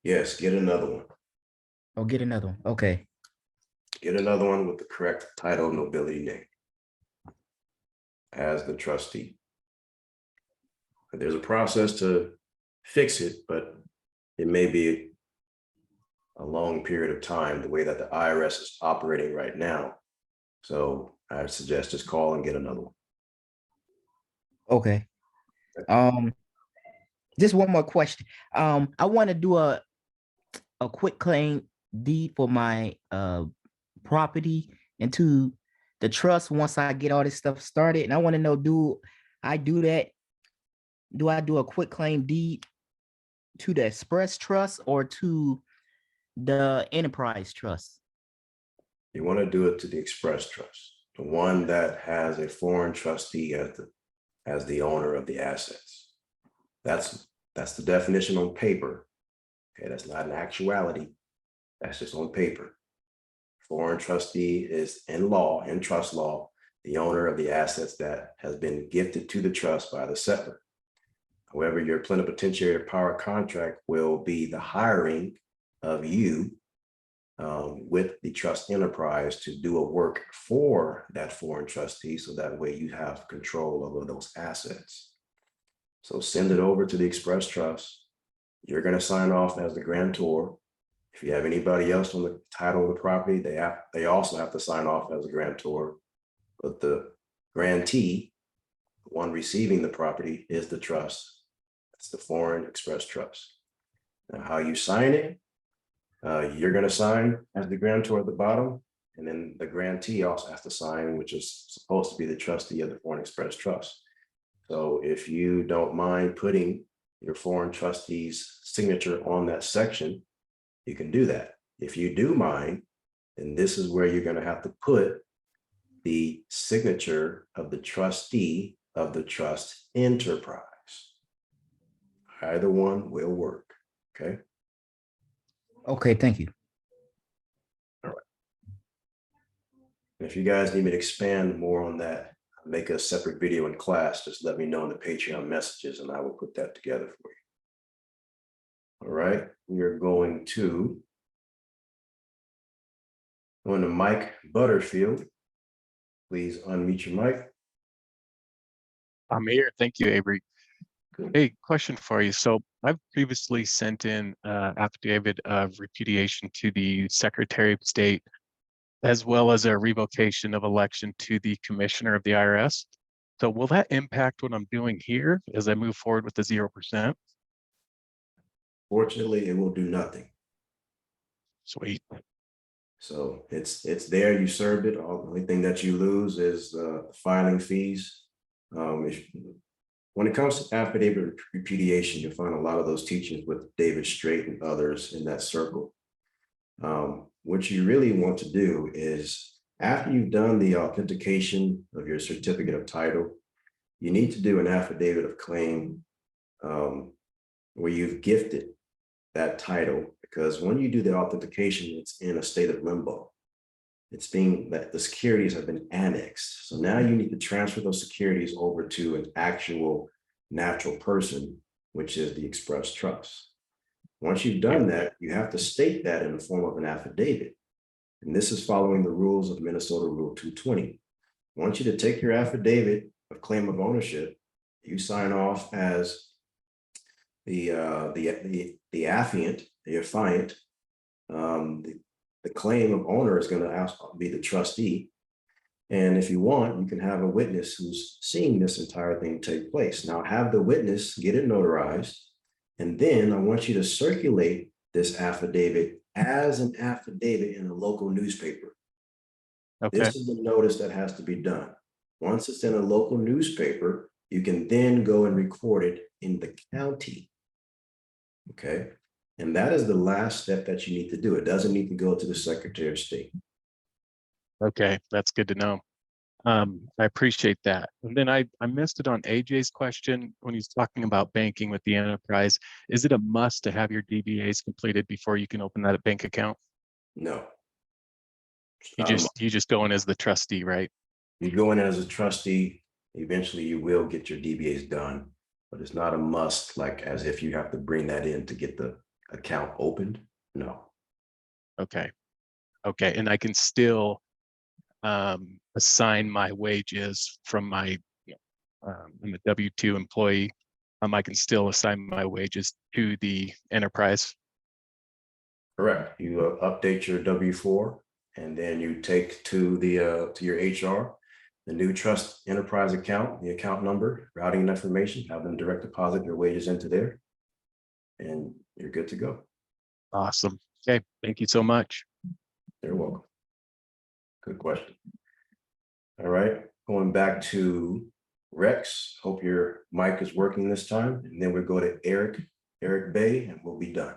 Yes, get another one. Or get another one? Okay. Get another one with the correct title, nobility name as the trustee. There's a process to fix it, but it may be a long period of time, the way that the IRS is operating right now. So I suggest just call and get another one. Okay. Just one more question. I want to do a quick claim deed for my property into the trust once I get all this stuff started. And I want to know, do I do that? Do I do a quick claim deed to the express trust or to the enterprise trust? You want to do it to the express trust, the one that has a foreign trustee as the owner of the assets. That's the definition on paper. Okay, that's not an actuality. That's just on paper. Foreign trustee is in law, in trust law, the owner of the assets that has been gifted to the trust by the settlor. However, your plenipotentiary power contract will be the hiring of you with the trust enterprise to do a work for that foreign trustee, so that way you have control over those assets. So send it over to the express trust. You're going to sign off as the grantor. If you have anybody else on the title of the property, they also have to sign off as a grantor. But the grantee, the one receiving the property, is the trust. That's the foreign express trust. Now, how you sign it, you're going to sign as the grantor at the bottom, and then the grantee also has to sign, which is supposed to be the trustee of the foreign express trust. So if you don't mind putting your foreign trustee's signature on that section, you can do that. If you do mind, then this is where you're going to have to put the signature of the trustee of the trust enterprise. Either one will work. Okay. Okay, thank you. All right. And if you guys need me to expand more on that, make a separate video in class, just let me know in the Patreon messages and I will put that together for you. All right, we are going to Mike Butterfield. Please unmute your mic. I'm here. Thank you, Avery. Good. Hey, question for you. So I've previously sent in affidavit of repudiation to the Secretary of State, as well as a revocation of election to the Commissioner of the IRS. So will that impact what I'm doing here as I move forward with the 0%? Fortunately, it will do nothing. Sweet. So it's there. You served it. The only thing that you lose is filing fees. When it comes to affidavit repudiation, you'll find a lot of those teachings with David Strait and others in that circle. What you really want to do is, after you've done the authentication of your certificate of title, you need to do an affidavit of claim where you've gifted that title, because when you do the authentication, it's in a state of limbo. It's being that the securities have been annexed. So now you need to transfer those securities over to an actual natural person, which is the express trust. Once you've done that, you have to state that in the form of an affidavit. And this is following the rules of Minnesota Rule 220. I want you to take your affidavit of claim of ownership. You sign off as the affiant, the affiant. The claim of owner is going to be the trustee. And if you want, you can have a witness who's seeing this entire thing take place. Now have the witness get it notarized. And then I want you to circulate this affidavit as an affidavit in a local newspaper. Okay. This is the notice that has to be done. Once it's in a local newspaper, you can then go and record it in the county. Okay. And that is the last step that you need to do. It doesn't need to go to the Secretary of State. Okay, that's good to know. I appreciate that. And then I missed it on AJ's question when he's talking about banking with the enterprise. Is it a must to have your DBAs completed before you can open that bank account? No. You just go in as the trustee, right? You go in as a trustee, eventually you will get your DBAs done, but it's not a must, like as if you have to bring that in to get the account opened. No. Okay. Okay, and I can still assign my wages from my, I'm a W-2 employee. I can still assign my wages to the enterprise. Correct. You update your W-4 and then you take to the to your HR the new trust enterprise account, the account number, routing information, have them direct deposit your wages into there, and you're good to go. Awesome. Okay, thank you so much. You're welcome. Good question. All right, going back to Rex. Hope your mic is working this time, and then we'll go to Eric Bay, and we'll be done.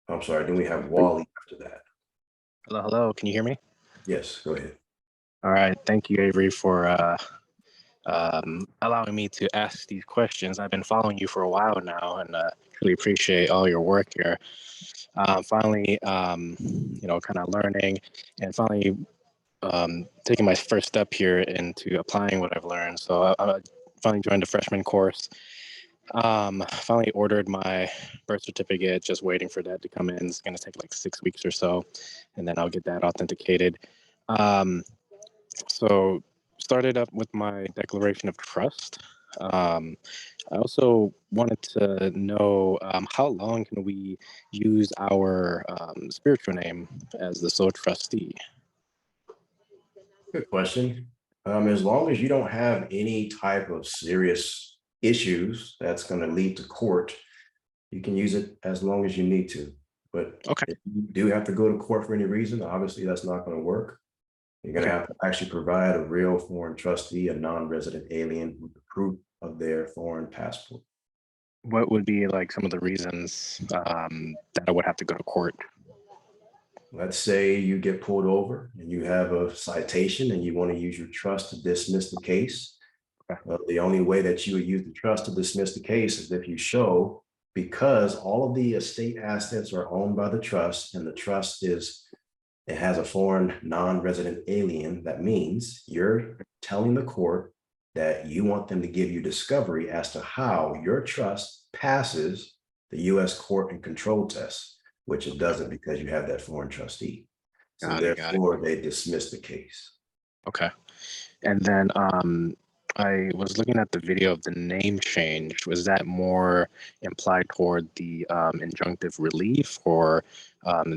I'm sorry, then we have Wally after that. Hello, hello. Can you hear me? Yes, go ahead. All right. Thank you, Avery, for allowing me to ask these questions. I've been following you for a while now, and really appreciate all your work here. Finally, kind of learning and finally taking my first step here into applying what I've learned. So I finally joined the freshman course. Finally ordered my birth certificate, just waiting for that to come in. It's going to take like 6 weeks or so, and then I'll get that authenticated. So started up with my declaration of trust. I also wanted to know how long can we use our spiritual name as the sole trustee? Good question. As long as you don't have any type of serious issues that's going to lead to court, you can use it as long as you need to. But if you do have to go to court for any reason, obviously that's not going to work. You're going to have to actually provide a real foreign trustee, a non-resident alien, with the proof of their foreign passport. What would be like some of the reasons that I would have to go to court? Let's say you get pulled over and you have a citation and you want to use your trust to dismiss the case. The only way that you would use the trust to dismiss the case is if you show, because all of the estate assets are owned by the trust and the trust it has a foreign non-resident alien. That means you're telling the court that you want them to give you discovery as to how your trust passes the U.S. court and control test, which it doesn't because you have that foreign trustee. So therefore, they dismiss the case. Okay. And then I was looking at the video of the name change. Was that more implied toward the injunctive relief, or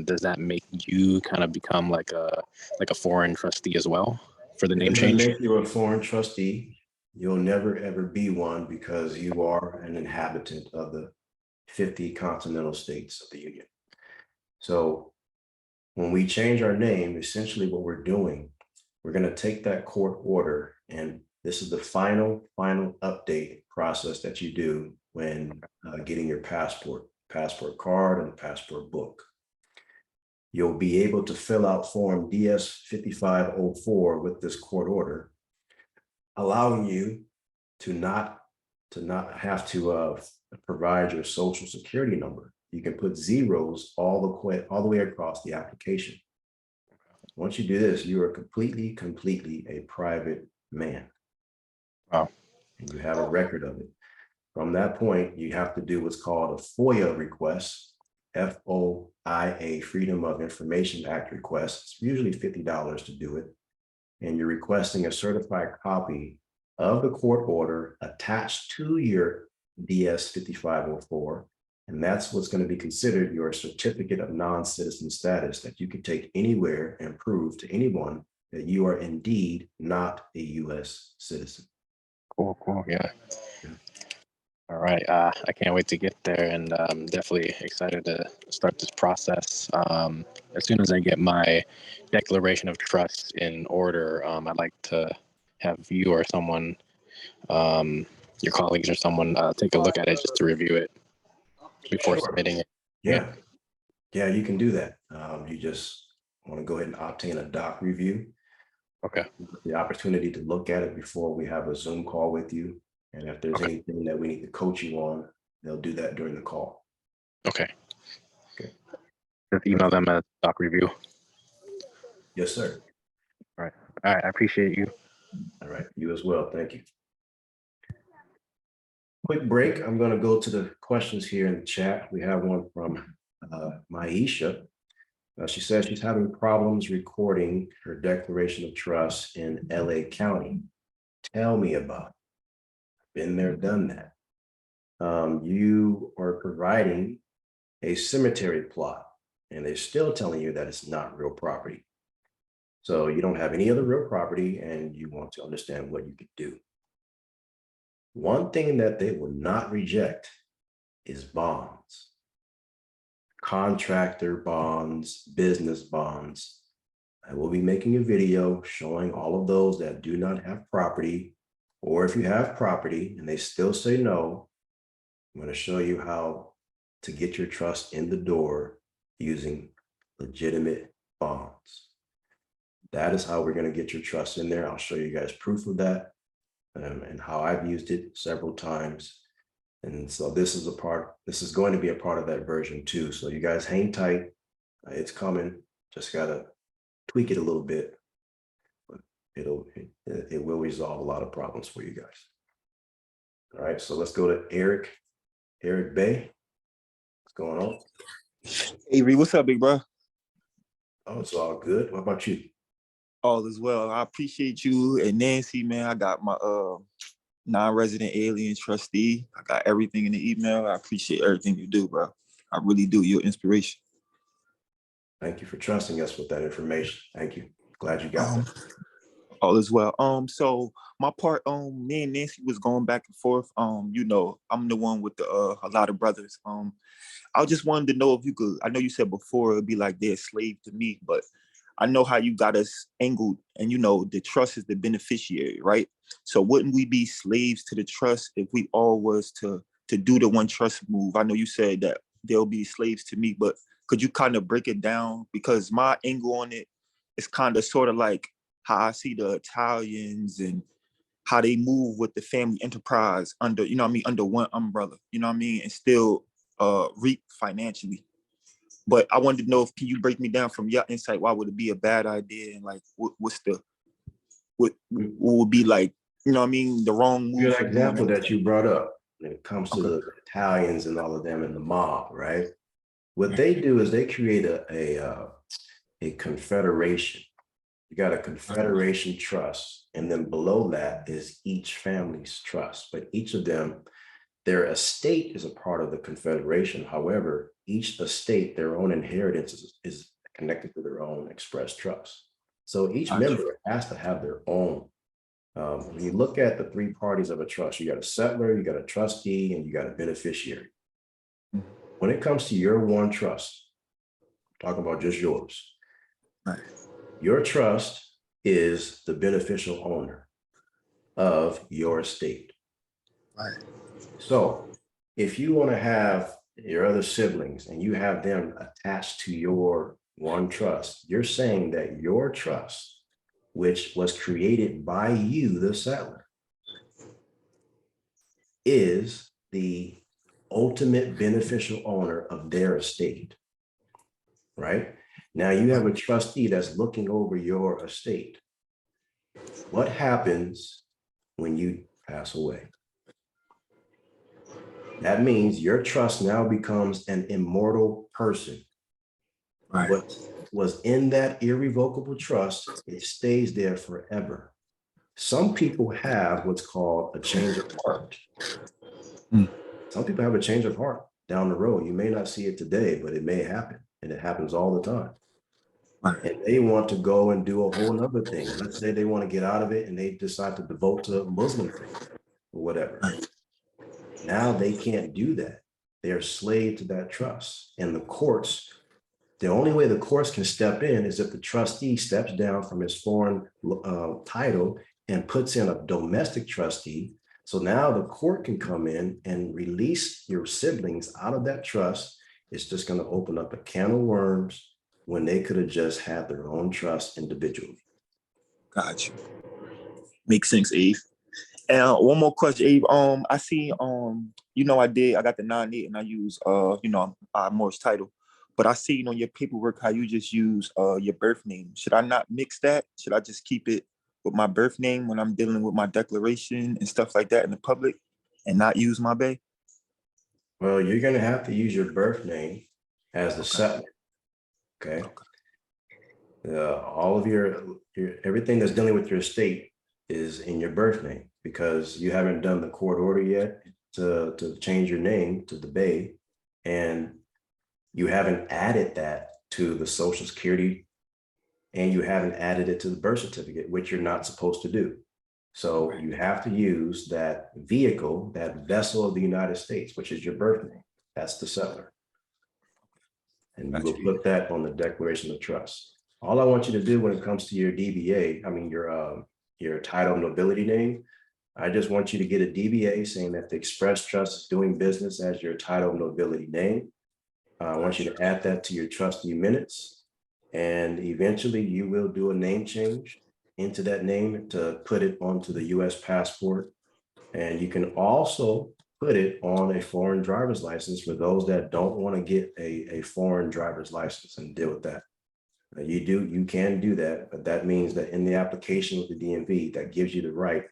does that make you kind of become like a foreign trustee as well for the name change? If you're a foreign trustee, you'll never ever be one because you are an inhabitant of the 50 continental states of the Union. So when we change our name, essentially what we're doing, we're going to take that court order, and this is the final update process that you do when getting your passport card and passport book. You'll be able to fill out form DS-5504 with this court order, allowing you to not have to provide your social security number. You can put zeros all the way across the application. Once you do this, you are completely a private man. Wow. And you have a record of it. From that point, you have to do what's called a FOIA request, FOIA, Freedom of Information Act request. It's usually $50 to do it. And you're requesting a certified copy of the court order attached to your DS 5504. And that's what's going to be considered your certificate of non-citizen status that you can take anywhere and prove to anyone that you are indeed not a US citizen. Cool. Yeah. All right. I can't wait to get there, and I'm definitely excited to start this process. As soon as I get my declaration of trust in order, I'd like to have you or someone, your colleagues or someone, take a look at it just to review it before submitting it. Yeah, you can do that. You just want to go ahead and obtain a doc review. Okay. The opportunity to look at it before we have a Zoom call with you. And if there's anything that we need to coach you on, they'll do that during the call. Okay. Just email them a doc review. Yes, sir. All right. I appreciate you. All right. You as well. Thank you. Quick break. I'm going to go to the questions here in the chat. We have one from Maisha. She says she's having problems recording her declaration of trust in LA County. Tell me about it. Been there, done that. You are providing a cemetery plot, and they're still telling you that it's not real property. So you don't have any other real property, and you want to understand what you could do. One thing that they will not reject is bonds. Contractor bonds, business bonds. I will be making a video showing all of those that do not have property, or if you have property and they still say no, I'm going to show you how to get your trust in the door using legitimate bonds. That is how we're going to get your trust in there. I'll show you guys proof of that and how I've used it several times. And so this is going to be a part of that version too. So you guys hang tight. It's coming. Just got to tweak it a little bit. But it will resolve a lot of problems for you guys. All right, so let's go to Eric Bay. What's going on? Hey, Reed, what's up, big bro? Oh, it's all good. What about you? All is well. I appreciate you and Nancy, man. I got my non-resident alien trustee. I got everything in the email. I appreciate everything you do, bro. I really do. You're inspiration. Thank you for trusting us with that information. Thank you. Glad you got that. All is well. So my part, me and Nancy was going back and forth. You know, I'm the one with the a lot of brothers. I just wanted to know if you could. I know you said before it'd be like they're a slave to me, but I know how you got us angled, and you know the trust is the beneficiary, right? So wouldn't we be slaves to the trust if we all was to do the one trust move? I know you said that they'll be slaves to me, but could you kind of break it down? Because my angle on it is kind of sort of like how I see the Italians and how they move with the family enterprise under, you know what I mean, under one umbrella, you know what I mean, and still reap financially. But I wanted to know if can you break me down from your insight, why would it be a bad idea, and like what would be like, you know what I mean, the wrong move? Good example that you brought up when it comes to the Italians and all of them in the mob, right? What they do is they create a confederation. You got a confederation trust, and then below that is each family's trust. But each of them, their estate is a part of the confederation. However, each estate, their own inheritance is connected to their own express trust. So each member has to have their own. When you look at the three parties of a trust, you got a settlor, you got a trustee, and you got a beneficiary. When it comes to your one trust, I'm talking about just yours. Your trust is the beneficial owner of your estate. So if you want to have your other siblings and you have them attached to your one trust, you're saying that your trust, which was created by you, the settler, is the ultimate beneficial owner of their estate, right? Now you have a trustee that's looking over your estate. What happens when you pass away? That means your trust now becomes an immortal person. Right. What was in that irrevocable trust, it stays there forever. Some people have what's called a change of heart. Hmm. Some people have a change of heart down the road. You may not see it today, but it may happen. And it happens all the time. And they want to go and do a whole nother thing. Let's say they want to get out of it and they decide to devote to Muslim faith or whatever. Now they can't do that. They're slave to that trust. And the courts, the only way the courts can step in is if the trustee steps down from his foreign title and puts in a domestic trustee. So now the court can come in and release your siblings out of that trust. It's just going to open up a can of worms when they could have just had their own trust individually. Got you. Makes sense, Eve. And one more question, Abe. I see, I got the 9-8 and I use, Morse title, but I see, your paperwork, how you just use, your birth name. Should I not mix that? Should I just keep it with my birth name when I'm dealing with my declaration and stuff like that in the public and not use my bay? Well, you're going to have to use your birth name as the settler. Okay. All of your everything that's dealing with your estate is in your birth name because you haven't done the court order yet to change your name to the Bay, and you haven't added that to the Social Security, and you haven't added it to the birth certificate, which you're not supposed to do. So you have to use that vehicle, that vessel of the United States, which is your birth name. That's the settler. And you will put that on the declaration of trust. All I want you to do when it comes to your DBA, your title of nobility name, I just want you to get a DBA saying that the Express Trust is doing business as your title of nobility name. I want you to add that to your trustee minutes. And eventually you will do a name change into that name to put it onto the US passport. And you can also put it on a foreign driver's license for those that don't want to get a foreign driver's license and deal with that. You can do that, but that means that in the application with the DMV, that gives you the right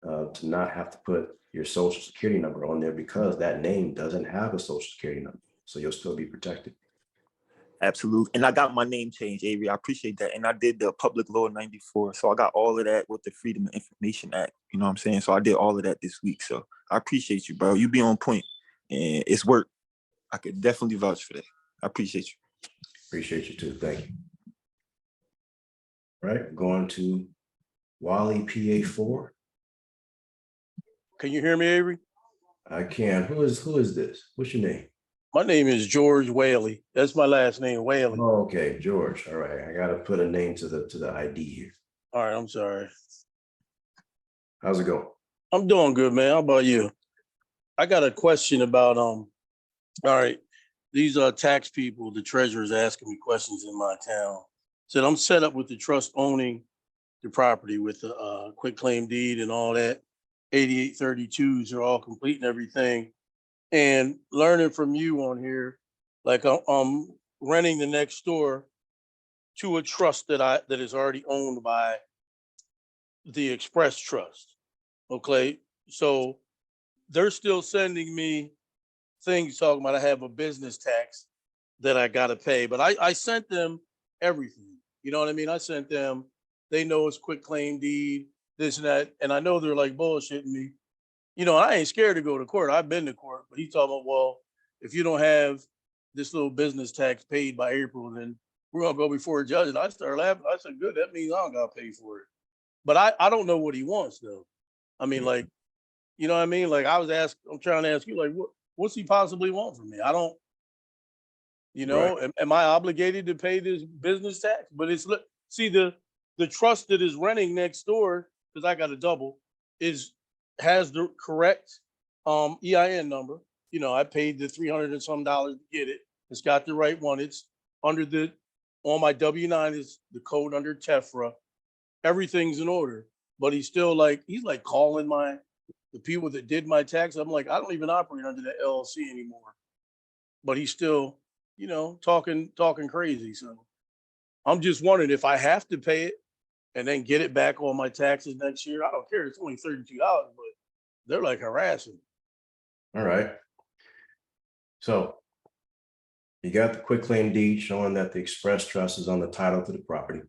to not have to put your social security number on there because that name doesn't have a social security number. So you'll still be protected. Absolutely. And I got my name changed, Avery. I appreciate that. And I did the Public Law 94. So I got all of that with the Freedom of Information Act. You know what I'm saying? So I did all of that this week. So I appreciate you, bro. You be on point and it's work. I could definitely vouch for that. I appreciate you. Appreciate you too. Thank you. All right, going to Wally PA4. Can you hear me, Avery? I can. Who is this? What's your name? My name is George Whaley. That's my last name, Whaley. Oh, okay, George. All right, I gotta put a name to the ID here. All right, I'm sorry. How's it going? I'm doing good, man. How about you? I got a question about all right, these tax people, the treasurer's asking me questions in my town. Said I'm set up with the trust owning the property with the quick claim deed and all that. 8832s are all complete and everything. And learning from you on here, like I'm renting the next door to a trust that is already owned by the Express Trust. Okay, so they're still sending me things talking about I have a business tax that I gotta pay, but I sent them everything. You know what I mean? I sent them. They know it's quick claim deed, this and that, and I know they're like bullshitting me. You know, I ain't scared to go to court. I've been to court, but he's talking about, well, if you don't have this little business tax paid by April, then we're gonna go before a judge. And I started laughing. I said, good, that means I don't gotta pay for it. But I don't know what he wants though. I mean, like, you know what I mean? Like I'm trying to ask you, like, what's he possibly want from me? I don't, you know, right. Am I obligated to pay this business tax? But it's, see, the trust that is renting next door, because I got a double, has the correct EIN number. You know, I paid the $300 and some to get it. It's got the right one. It's under on my W-9 is the code under TEFRA. Everything's in order. But he's like calling the people that did my tax. I'm like, I don't even operate under the LLC anymore. But he's still, you know, talking crazy. So I'm just wondering if I have to pay it and then get it back on my taxes next year. I don't care. It's only $32, but they're like harassing. All right. So you got the quitclaim deed showing that the express trust is on the title to the property.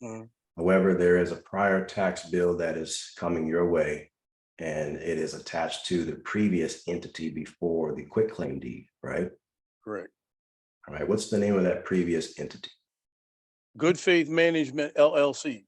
Mhm. However, there is a prior tax bill that is coming your way, and it is attached to the previous entity before the quitclaim deed, right? Correct. All right, what's the name of that previous entity? Good Faith Management LLC.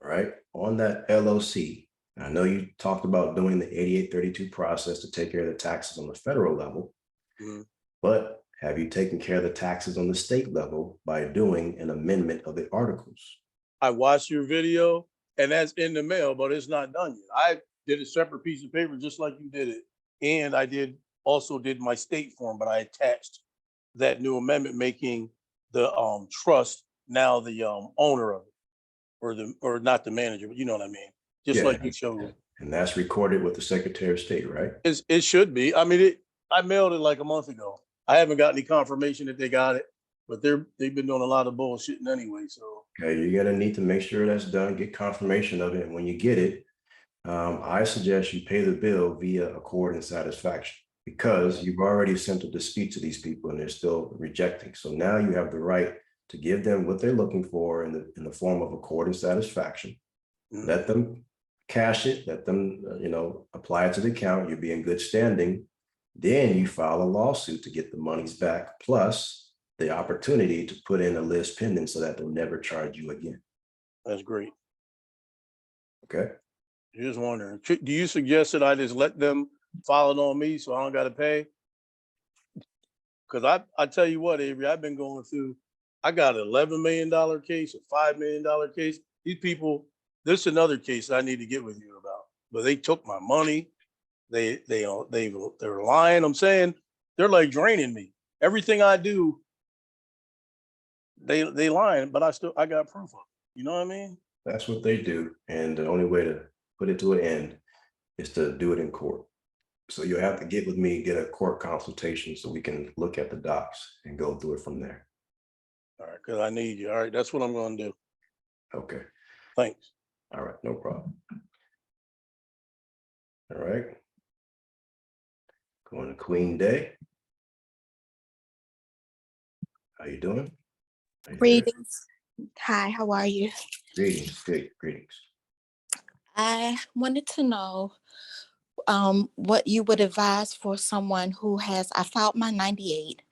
All right, on that LOC, I know you talked about doing the 8832 process to take care of the taxes on the federal level, Mhm. but have you taken care of the taxes on the state level by doing an amendment of the articles? I watched your video and that's in the mail, but it's not done yet. I did a separate piece of paper just like you did it. And I also did my state form, but I attached that new amendment making the trust now the owner of it, or not the manager, but you know what I mean? Just Yeah, like you showed. and that's recorded with the Secretary of State, right? It should be. I mean, I mailed it like a month ago. I haven't got any confirmation that they got it, but they've been doing a lot of bullshitting anyway. So Okay, you're gonna need to make sure that's done, get confirmation of it, and when you get it, I suggest you pay the bill via accord and satisfaction, because you've already sent a dispute to these people and they're still rejecting. So now you have the right to give them what they're looking for in the form of accord and satisfaction. Let them cash it, let them, apply it to the account, you'll be in good standing. Then you file a lawsuit to get the monies back, plus the opportunity to put in a list pending so that they'll never charge you again. that's great. Okay? Just wondering, do you suggest that I just let them file it on me so I don't got to pay? Because I tell you what, Avery, I've been going through. I got an $11 million case, a $5 million case. These people, this is another case I need to get with you about. But they took my money. They're lying. I'm saying they're like draining me. Everything I do, they lying, but I got proof of it. You know what I mean? That's what they do. And the only way to put it to an end is to do it in court. So you'll have to get with me, get a court consultation so we can look at the docs and go through it from there. All right, because I need you. All right, that's what I'm going to do. Okay. Thanks. All right, no problem. All right. Going to Queen Day. How you doing? Are you there? Greetings. Hi, how are you? Greetings, greetings. I wanted to know what you would advise for someone who I filed my 98.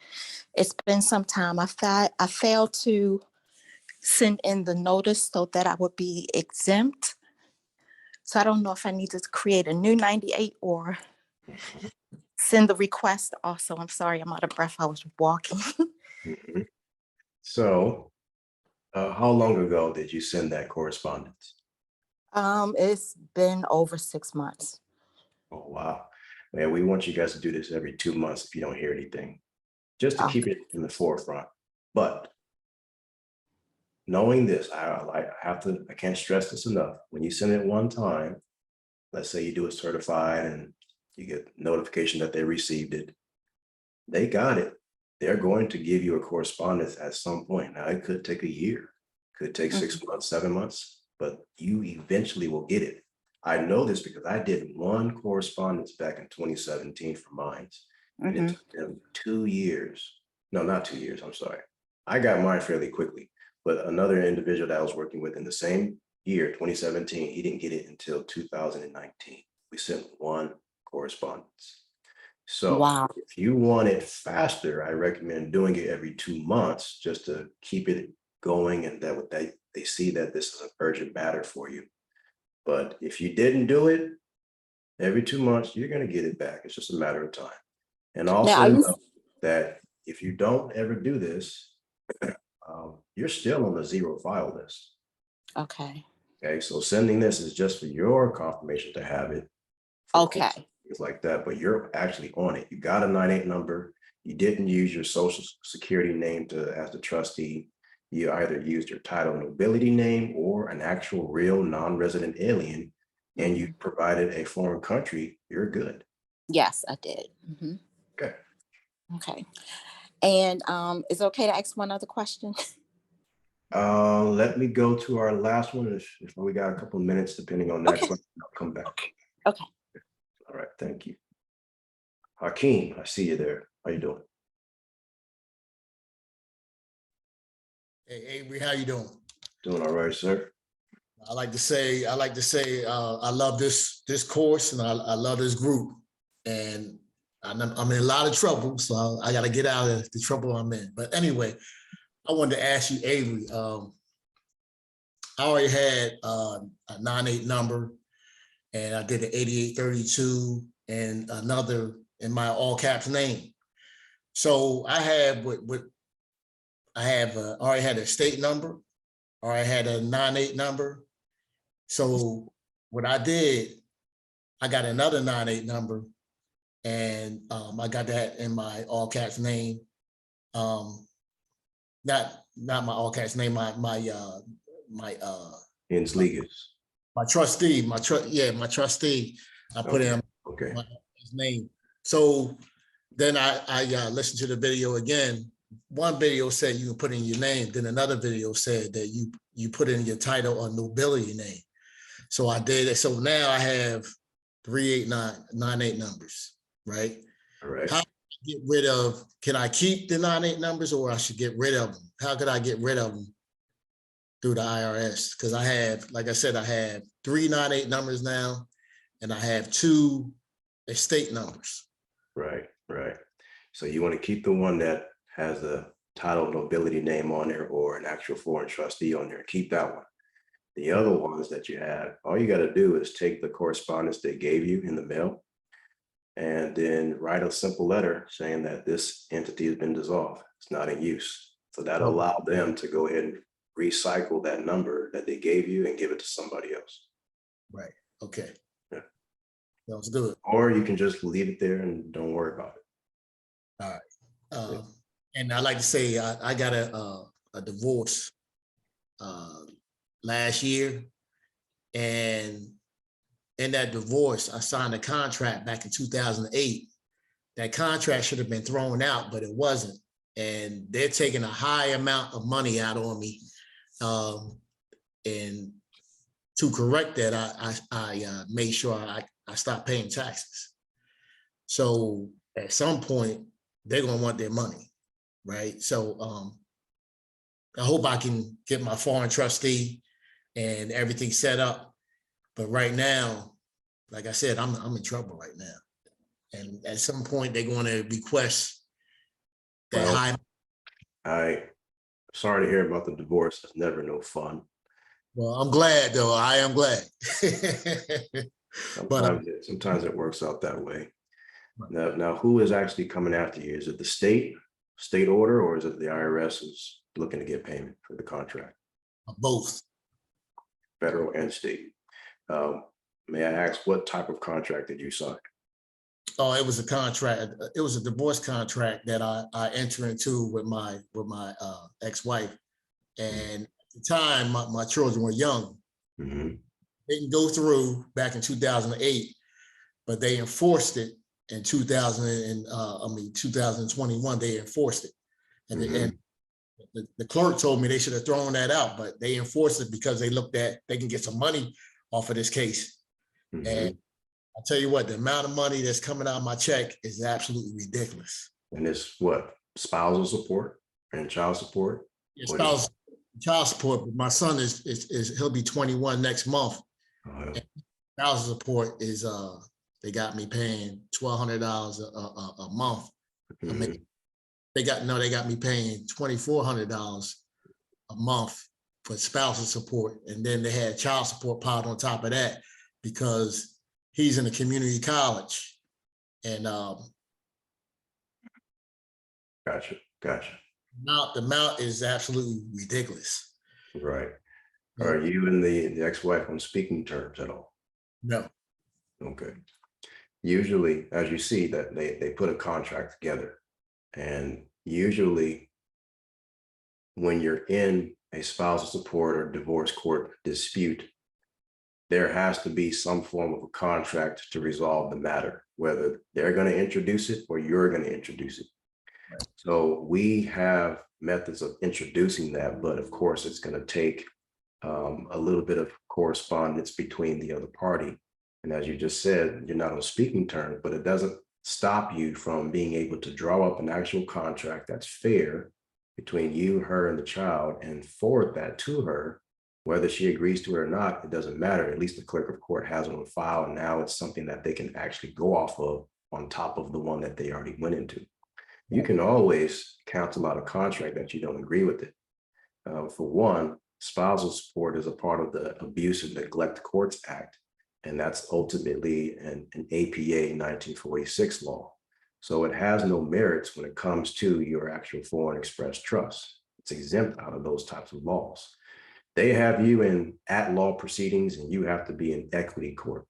It's been some time. I failed to send in the notice so that I would be exempt. So I don't know if I need to create a new 98 or send the request also. I'm sorry, I'm out of breath. I was walking. Mhm. So, how long ago did you send that correspondence? It's been over 6 months. Oh, wow. Man, we want you guys to do this every 2 months if you don't hear anything, just to keep it in the forefront. But knowing this, I can't stress this enough. When you send it one time, let's say you do it certified and you get notification that they received it, they got it. They're going to give you a correspondence at some point. Now, it could take a year, could take 6 months, 7 months, but you eventually will get it. I know this because I did one correspondence back in 2017 for mine. And it took them 2 years. No, not 2 years, I'm sorry. I got mine fairly quickly, but another individual that I was working with in the same year, 2017, he didn't get it until 2019. We sent one correspondence. So Wow. if you want it faster, I recommend doing it every 2 months just to keep it going, and that they see that this is an urgent matter for you. But if you didn't do it every 2 months, you're going to get it back. It's just a matter of time. And Now, also are you know that if you don't ever do this, you're still on the zero file list. okay? Okay, so sending this is just for your confirmation to have it. For Okay. things like that, but you're actually on it. You got a 98 number. You didn't use your social security name as the trustee. You either used your title nobility name or an actual real non-resident alien, and you provided a foreign country, you're good. Yes, I did. Okay. Okay. And is it okay to ask one other question? Let me go to our last one. If we got a couple of minutes, depending on that Okay. question, I'll come back. Okay. All right, thank you. Hakeem, I see you there. How you doing? Hey, Avery, how you doing? Doing all right, sir. I like to say, I love this course and I love this group. And I'm in a lot of trouble, so I got to get out of the trouble I'm in. But anyway, I wanted to ask you, Avery. I already had a 9/8 number, and I did an 8832 and another in my all caps name. So I have already had a state number, or I had a 9/8 number. So what I did, I got another 9/8 number, and I got that in my all caps name. Not my all caps name, my Ins Ligas. my trustee, my trustee. I put in Okay. his name. So then I listened to the video again. One video said you can put in your name. Then another video said that you put in your title or nobility name. So I did it. So now I have 38998 numbers, right? All right. How get rid of, can I keep the 98 numbers, or I should get rid of them? How could I get rid of them through the IRS? Because I have, like I said, I have 398 numbers now, and I have 2 estate numbers. Right, right. So you want to keep the one that has a title nobility name on there or an actual foreign trustee on there. Keep that one. The other ones that you have, all you got to do is take the correspondence they gave you in the mail and then write a simple letter saying that this entity has been dissolved. It's not in use. So that'll allow them to go ahead and recycle that number that they gave you and give it to somebody else. Right. Okay. Yeah. Sounds good. Or you can just leave it there and don't worry about it. All right. And I like to say I got a divorce last year, and in that divorce, I signed a contract back in 2008. That contract should have been thrown out, but it wasn't. And they're taking a high amount of money out on me. And to correct that, I made sure I stopped paying taxes. So at some point, they're gonna want their money, right? So I hope I can get my foreign trustee and everything set up. But right now, like I said, I'm in trouble right now. And at some point, they're going to request that high. I'm sorry to hear about the divorce. It's never no fun. Well, I'm glad though. I am glad. Sometimes it works out that way. Now, who is actually coming after you? Is it the state order, or is it the IRS is looking to get payment for the contract? Both. Federal and state. May I ask what type of contract did you sign? Oh, it was a contract. It was a divorce contract that I entered into with my ex-wife. And at the time, my children were young. Mm-hmm. They didn't go through back in 2008, but they enforced it in 2021. They enforced it, and, and the clerk told me they should have thrown that out, but they enforced it because they looked at they can get some money off of this case. Mm-hmm. And I'll tell you what, the amount of money that's coming out of my check is absolutely ridiculous. And it's what, spousal support and child support? Yeah, child support. But my son is he'll be 21 next month. And spousal support is they got me paying $1,200 a month. I mean, they got me paying $2,400 a month for spousal support, and then they had child support piled on top of that because he's in a community college, and Gotcha. the amount is absolutely ridiculous. Right. Are you and the ex-wife on speaking terms at all? No. Okay. Usually, as you see, that they put a contract together, and usually when you're in a spousal support or divorce court dispute, there has to be some form of a contract to resolve the matter, whether they're going to introduce it or you're going to introduce it. Right. So we have methods of introducing that, but of course it's going to take a little bit of correspondence between the other party. And as you just said, you're not on speaking terms, but it doesn't stop you from being able to draw up an actual contract that's fair between you, her, and the child, and forward that to her. Whether she agrees to it or not, it doesn't matter. At least the clerk of court has it on file, and now it's something that they can actually go off of on top of the one that they already went into. You can always cancel out a contract that you don't agree with it. For one, spousal support is a part of the Abuse and Neglect Courts Act, and that's ultimately an APA 1946 law. So it has no merits when it comes to your actual foreign express trust. It's exempt out of those types of laws. They have you in at-law proceedings, and you have to be in equity court.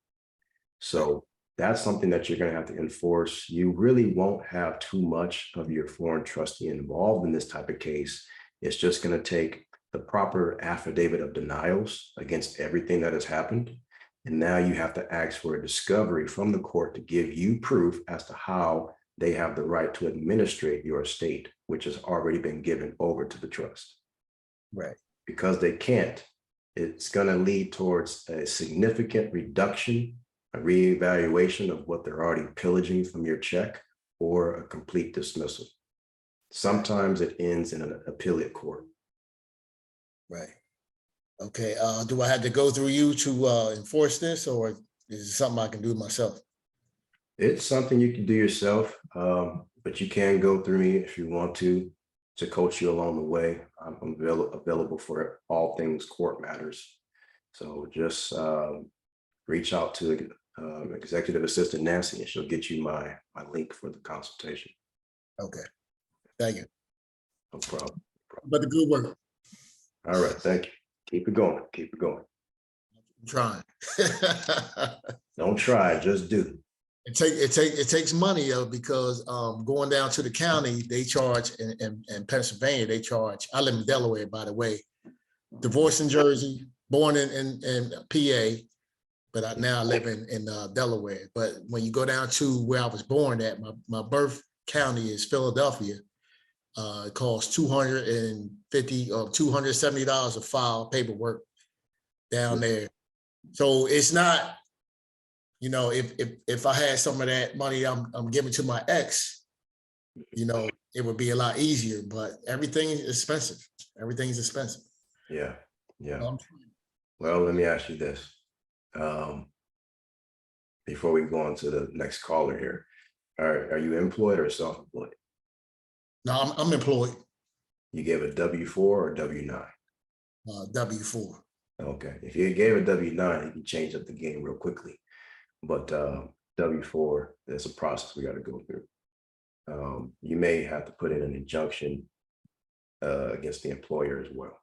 So that's something that you're going to have to enforce. You really won't have too much of your foreign trustee involved in this type of case. It's just going to take the proper affidavit of denials against everything that has happened. And now you have to ask for a discovery from the court to give you proof as to how they have the right to administrate your estate, which has already been given over to the trust. Right. Because they can't, it's going to lead towards a significant reduction, a reevaluation of what they're already pillaging from your check, or a complete dismissal. Sometimes it ends in an appellate court. Right. Okay. Do I have to go through you to enforce this, or is it something I can do myself? It's something you can do yourself, but you can go through me if you want to coach you along the way. I'm available for all things court matters. So just reach out to Executive Assistant Nancy, and she'll get you my link for the consultation. Okay. Thank you. No problem. But the good work. All right. Thank you. Keep it going. Keep it going. I'm trying. Don't try, just do. It takes money because going down to the county, they charge in Pennsylvania, they charge. I live in Delaware, by the way. Divorced in Jersey, born in PA, but I live in Delaware. But when you go down to where I was born at, my birth county is Philadelphia. It costs $250 or $270 a file paperwork down there. So it's not, you know, if I had some of that money I'm giving to my ex, you know, it would be a lot easier, but everything is expensive. Everything's expensive. Yeah. Well, let me ask you this. Before we go on to the next caller here, are you employed or self-employed? No, I'm employed. You gave a W-4 or W-9? W-4. Okay. If you gave a W-9, you can change up the game real quickly. But W-4, there's a process we got to go through. You may have to put in an injunction against the employer as well.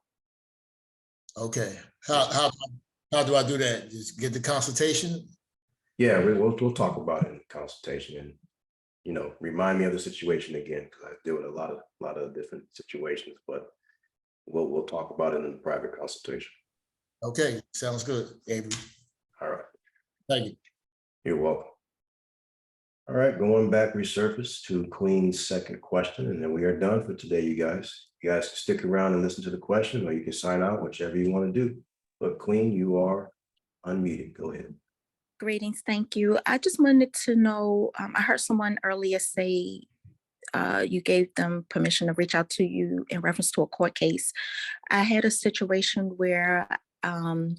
Okay. How do I do that? Just get the consultation? Yeah, we'll talk about it in consultation, and you know, remind me of the situation again, because I deal with a lot of different situations, but we'll talk about it in the private consultation. Okay, sounds good, Avery. All right. Thank you. You're welcome. All right, going back, resurface to Queen's second question, and then we are done for today, you guys. You guys can stick around and listen to the question, or you can sign out, whichever you want to do. But Queen, you are unmuted. Go ahead. Greetings, thank you. I just wanted to know, I heard someone earlier say you gave them permission to reach out to you in reference to a court case. I had a situation where I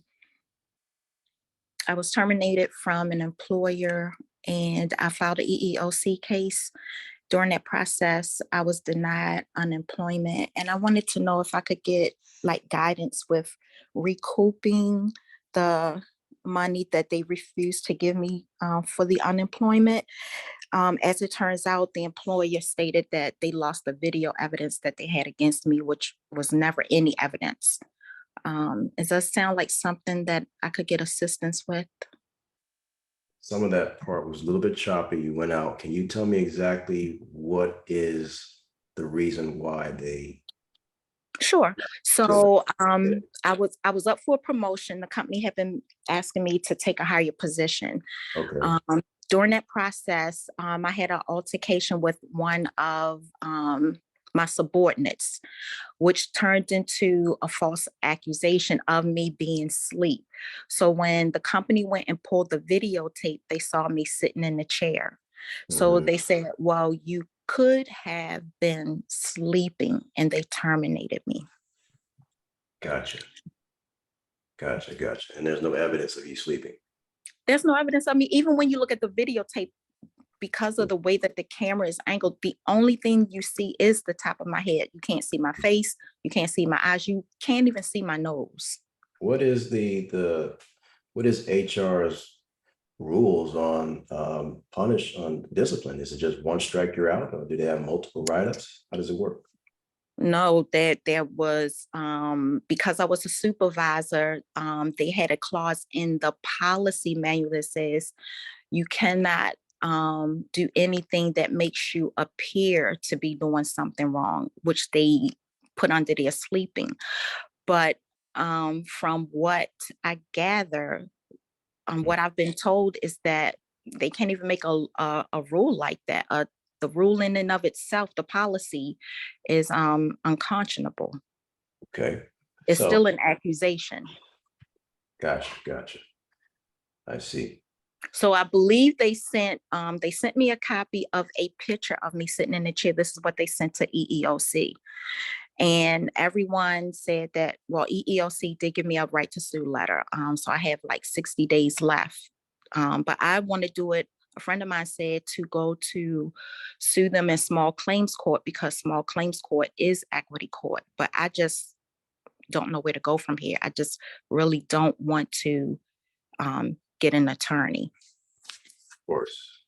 was terminated from an employer and I filed an EEOC case. During that process, I was denied unemployment, and I wanted to know if I could get like guidance with recouping the money that they refused to give me for the unemployment. As it turns out, the employer stated that they lost the video evidence that they had against me, which was never any evidence. Does that sound like something that I could get assistance with? Some of that part was a little bit choppy. You went out. Can you tell me exactly what is the reason why they? Sure. So I was up for a promotion. The company had been asking me to take a higher position. Okay. During that process, I had an altercation with one of my subordinates, which turned into a false accusation of me being asleep. So when the company went and pulled the videotape, they saw me sitting in the chair. So they said, well, you could have been sleeping, and they terminated me. Gotcha. Gotcha. And there's no evidence of you sleeping. There's no evidence of me. Even when you look at the videotape, because of the way that the camera is angled, the only thing you see is the top of my head. You can't see my face. You can't see my eyes. You can't even see my nose. What is what is HR's rules on on discipline? Is it just one strike you're out, or do they have multiple write-ups? How does it work? No, there was, because I was a supervisor, they had a clause in the policy manual that says you cannot do anything that makes you appear to be doing something wrong, which they put under their sleeping. But from what I gather, what I've been told is that they can't even make a rule like that. The rule in and of itself, the policy, is unconscionable. Okay. It's So, still an accusation. Gotcha. I see. So I believe they sent me a copy of a picture of me sitting in the chair. This is what they sent to EEOC. And everyone said that, well, EEOC did give me a right to sue letter. So I have like 60 days left. But I want to do it. A friend of mine said to go to sue them in small claims court, because small claims court is equity court. But I just don't know where to go from here. I just really don't want to get an attorney. Of course,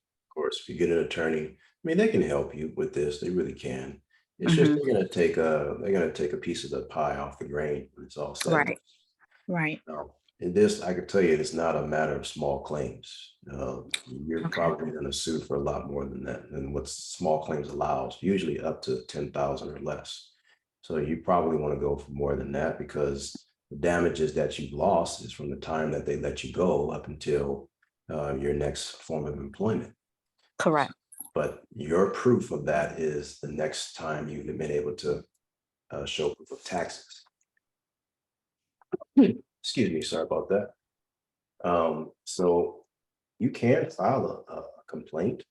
if you get an attorney, I mean, they can help you with this. They really can. It's just they're gonna take a piece of the pie off the grain when it's all said. Right. And this, I can tell you, it's not a matter of small claims. You're probably going to sue for a lot more than that, than what small claims allows, usually up to 10,000 or less. So you probably want to go for more than that, because the damages that you've lost is from the time that they let you go up until your next form of employment. Correct. But your proof of that is the next time you've been able to show proof of taxes. Excuse me, sorry about that. So you can file a complaint.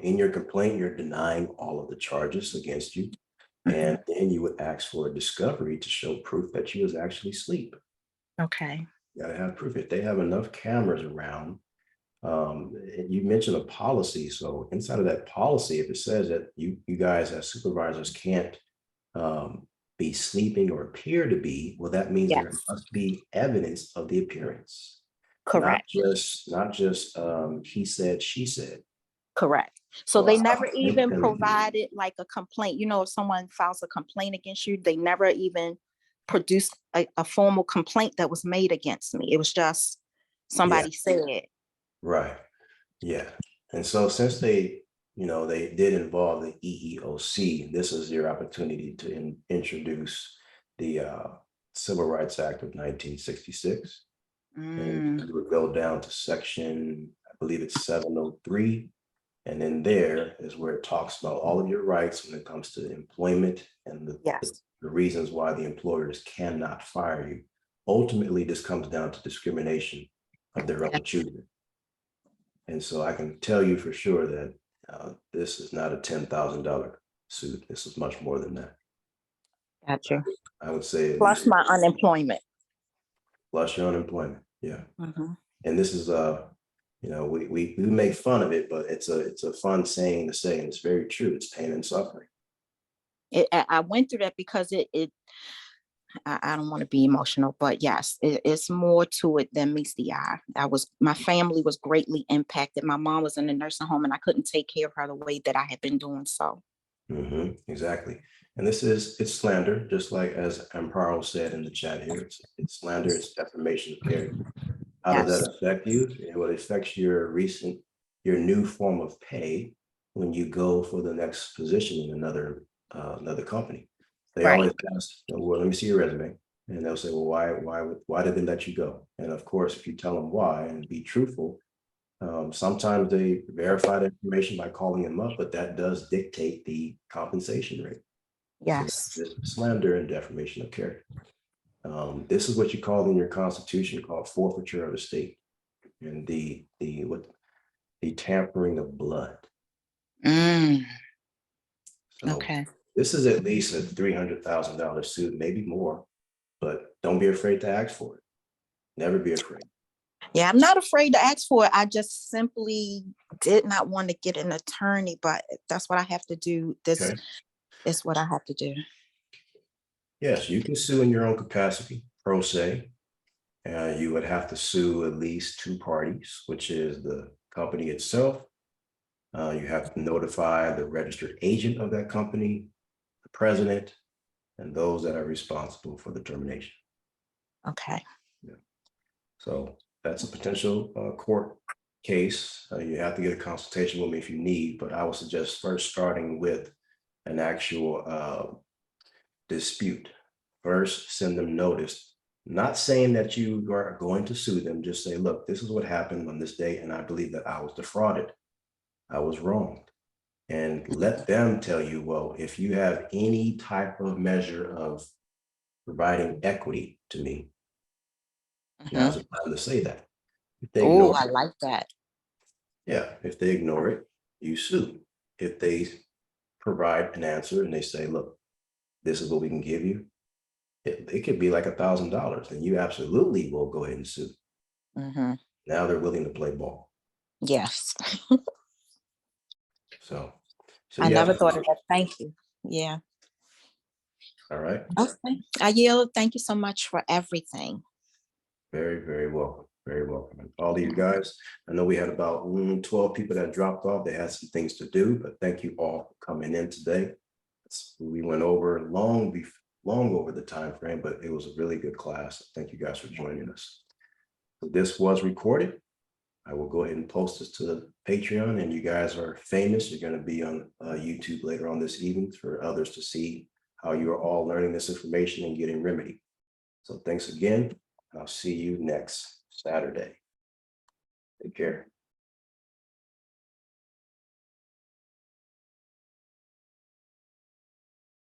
In your complaint, you're denying all of the charges against you. And then you would ask for a discovery to show proof that you was actually asleep. Okay. You gotta have proof. If they have enough cameras around, you mentioned a policy. So inside of that policy, if it says that you guys as supervisors can't be sleeping or appear to be, well, that means there must be evidence of the appearance. Correct. Not just he said, she said. Correct. So Well, they never even provided like a complaint. You know, if someone files a complaint against you, they never even produced a formal complaint that was made against me. It was just somebody said. Right. Yeah. And so since they did involve the EEOC, this is your opportunity to introduce the Civil Rights Act of 1966. And you would go down to section, I believe it's 703. And then there is where it talks about all of your rights when it comes to employment and the reasons why the employers cannot fire you. Ultimately, this comes down to discrimination of their own choosing. And so I can tell you for sure that this is not a $10,000 suit. This is much more than that. Gotcha. I would say plus my unemployment. Plus your unemployment. Yeah. And this is we make fun of it, but it's a fun saying to say, and it's very true. It's pain and suffering. I went through that because I don't want to be emotional, but yes, it's more to it than meets the eye. My family was greatly impacted. My mom was in a nursing home and I couldn't take care of her the way that I had been doing so. Exactly. And it's slander, just like as Amparo said in the chat here, it's slander, it's defamation of character. How does that affect you? It affects your new form of pay when you go for the next position in another company. They always ask, well, let me see your resume. And they'll say, well, why did they let you go? And of course, if you tell them why and be truthful, sometimes they verify the information by calling them up, but that does dictate the compensation rate. Yes. So slander and defamation of character. This is what you call in your constitution called forfeiture of the state. And the tampering of blood. Mm, So okay. this is at least a $300,000 suit, maybe more, but don't be afraid to ask for it. Never be afraid. Yeah, I'm not afraid to ask for it. I just simply did not want to get an attorney, but if that's what I have to do. This Okay. is what I have to do. Yes, you can sue in your own capacity, pro se. You would have to sue at least two parties, which is the company itself. You have to notify the registered agent of that company, the president, and those that are responsible for the termination. Okay. Yeah. So that's a potential court case. You have to get a consultation with me if you need, but I would suggest first starting with an actual dispute. First, send them notice. Not saying that you are going to sue them, just say, look, this is what happened on this day, and I believe that I was defrauded. I was wronged. And let them tell you, well, if you have any type of measure of providing equity to me, now's the time to say that. If they Oh, ignore I it, like that. yeah, if they ignore it, you sue. If they provide an answer and they say, look, this is what we can give you, it could be like $1,000, and you absolutely will go ahead and sue. Mm-hmm. Now they're willing to play ball. Yes. So I yeah. never thought of that. Thank you. Yeah. All right. Okay. I yield. Thank you so much for everything. Very, very welcome. Very welcome. And all of you guys, I know we had about 12 people that dropped off. They had some things to do, but thank you all for coming in today. We went over long over the time frame, but it was a really good class. Thank you guys for joining us. So this was recorded. I will go ahead and post this to the Patreon, and you guys are famous. You're going to be on YouTube later on this evening for others to see how you're all learning this information and getting remedy. So thanks again. I'll see you next Saturday. Take care.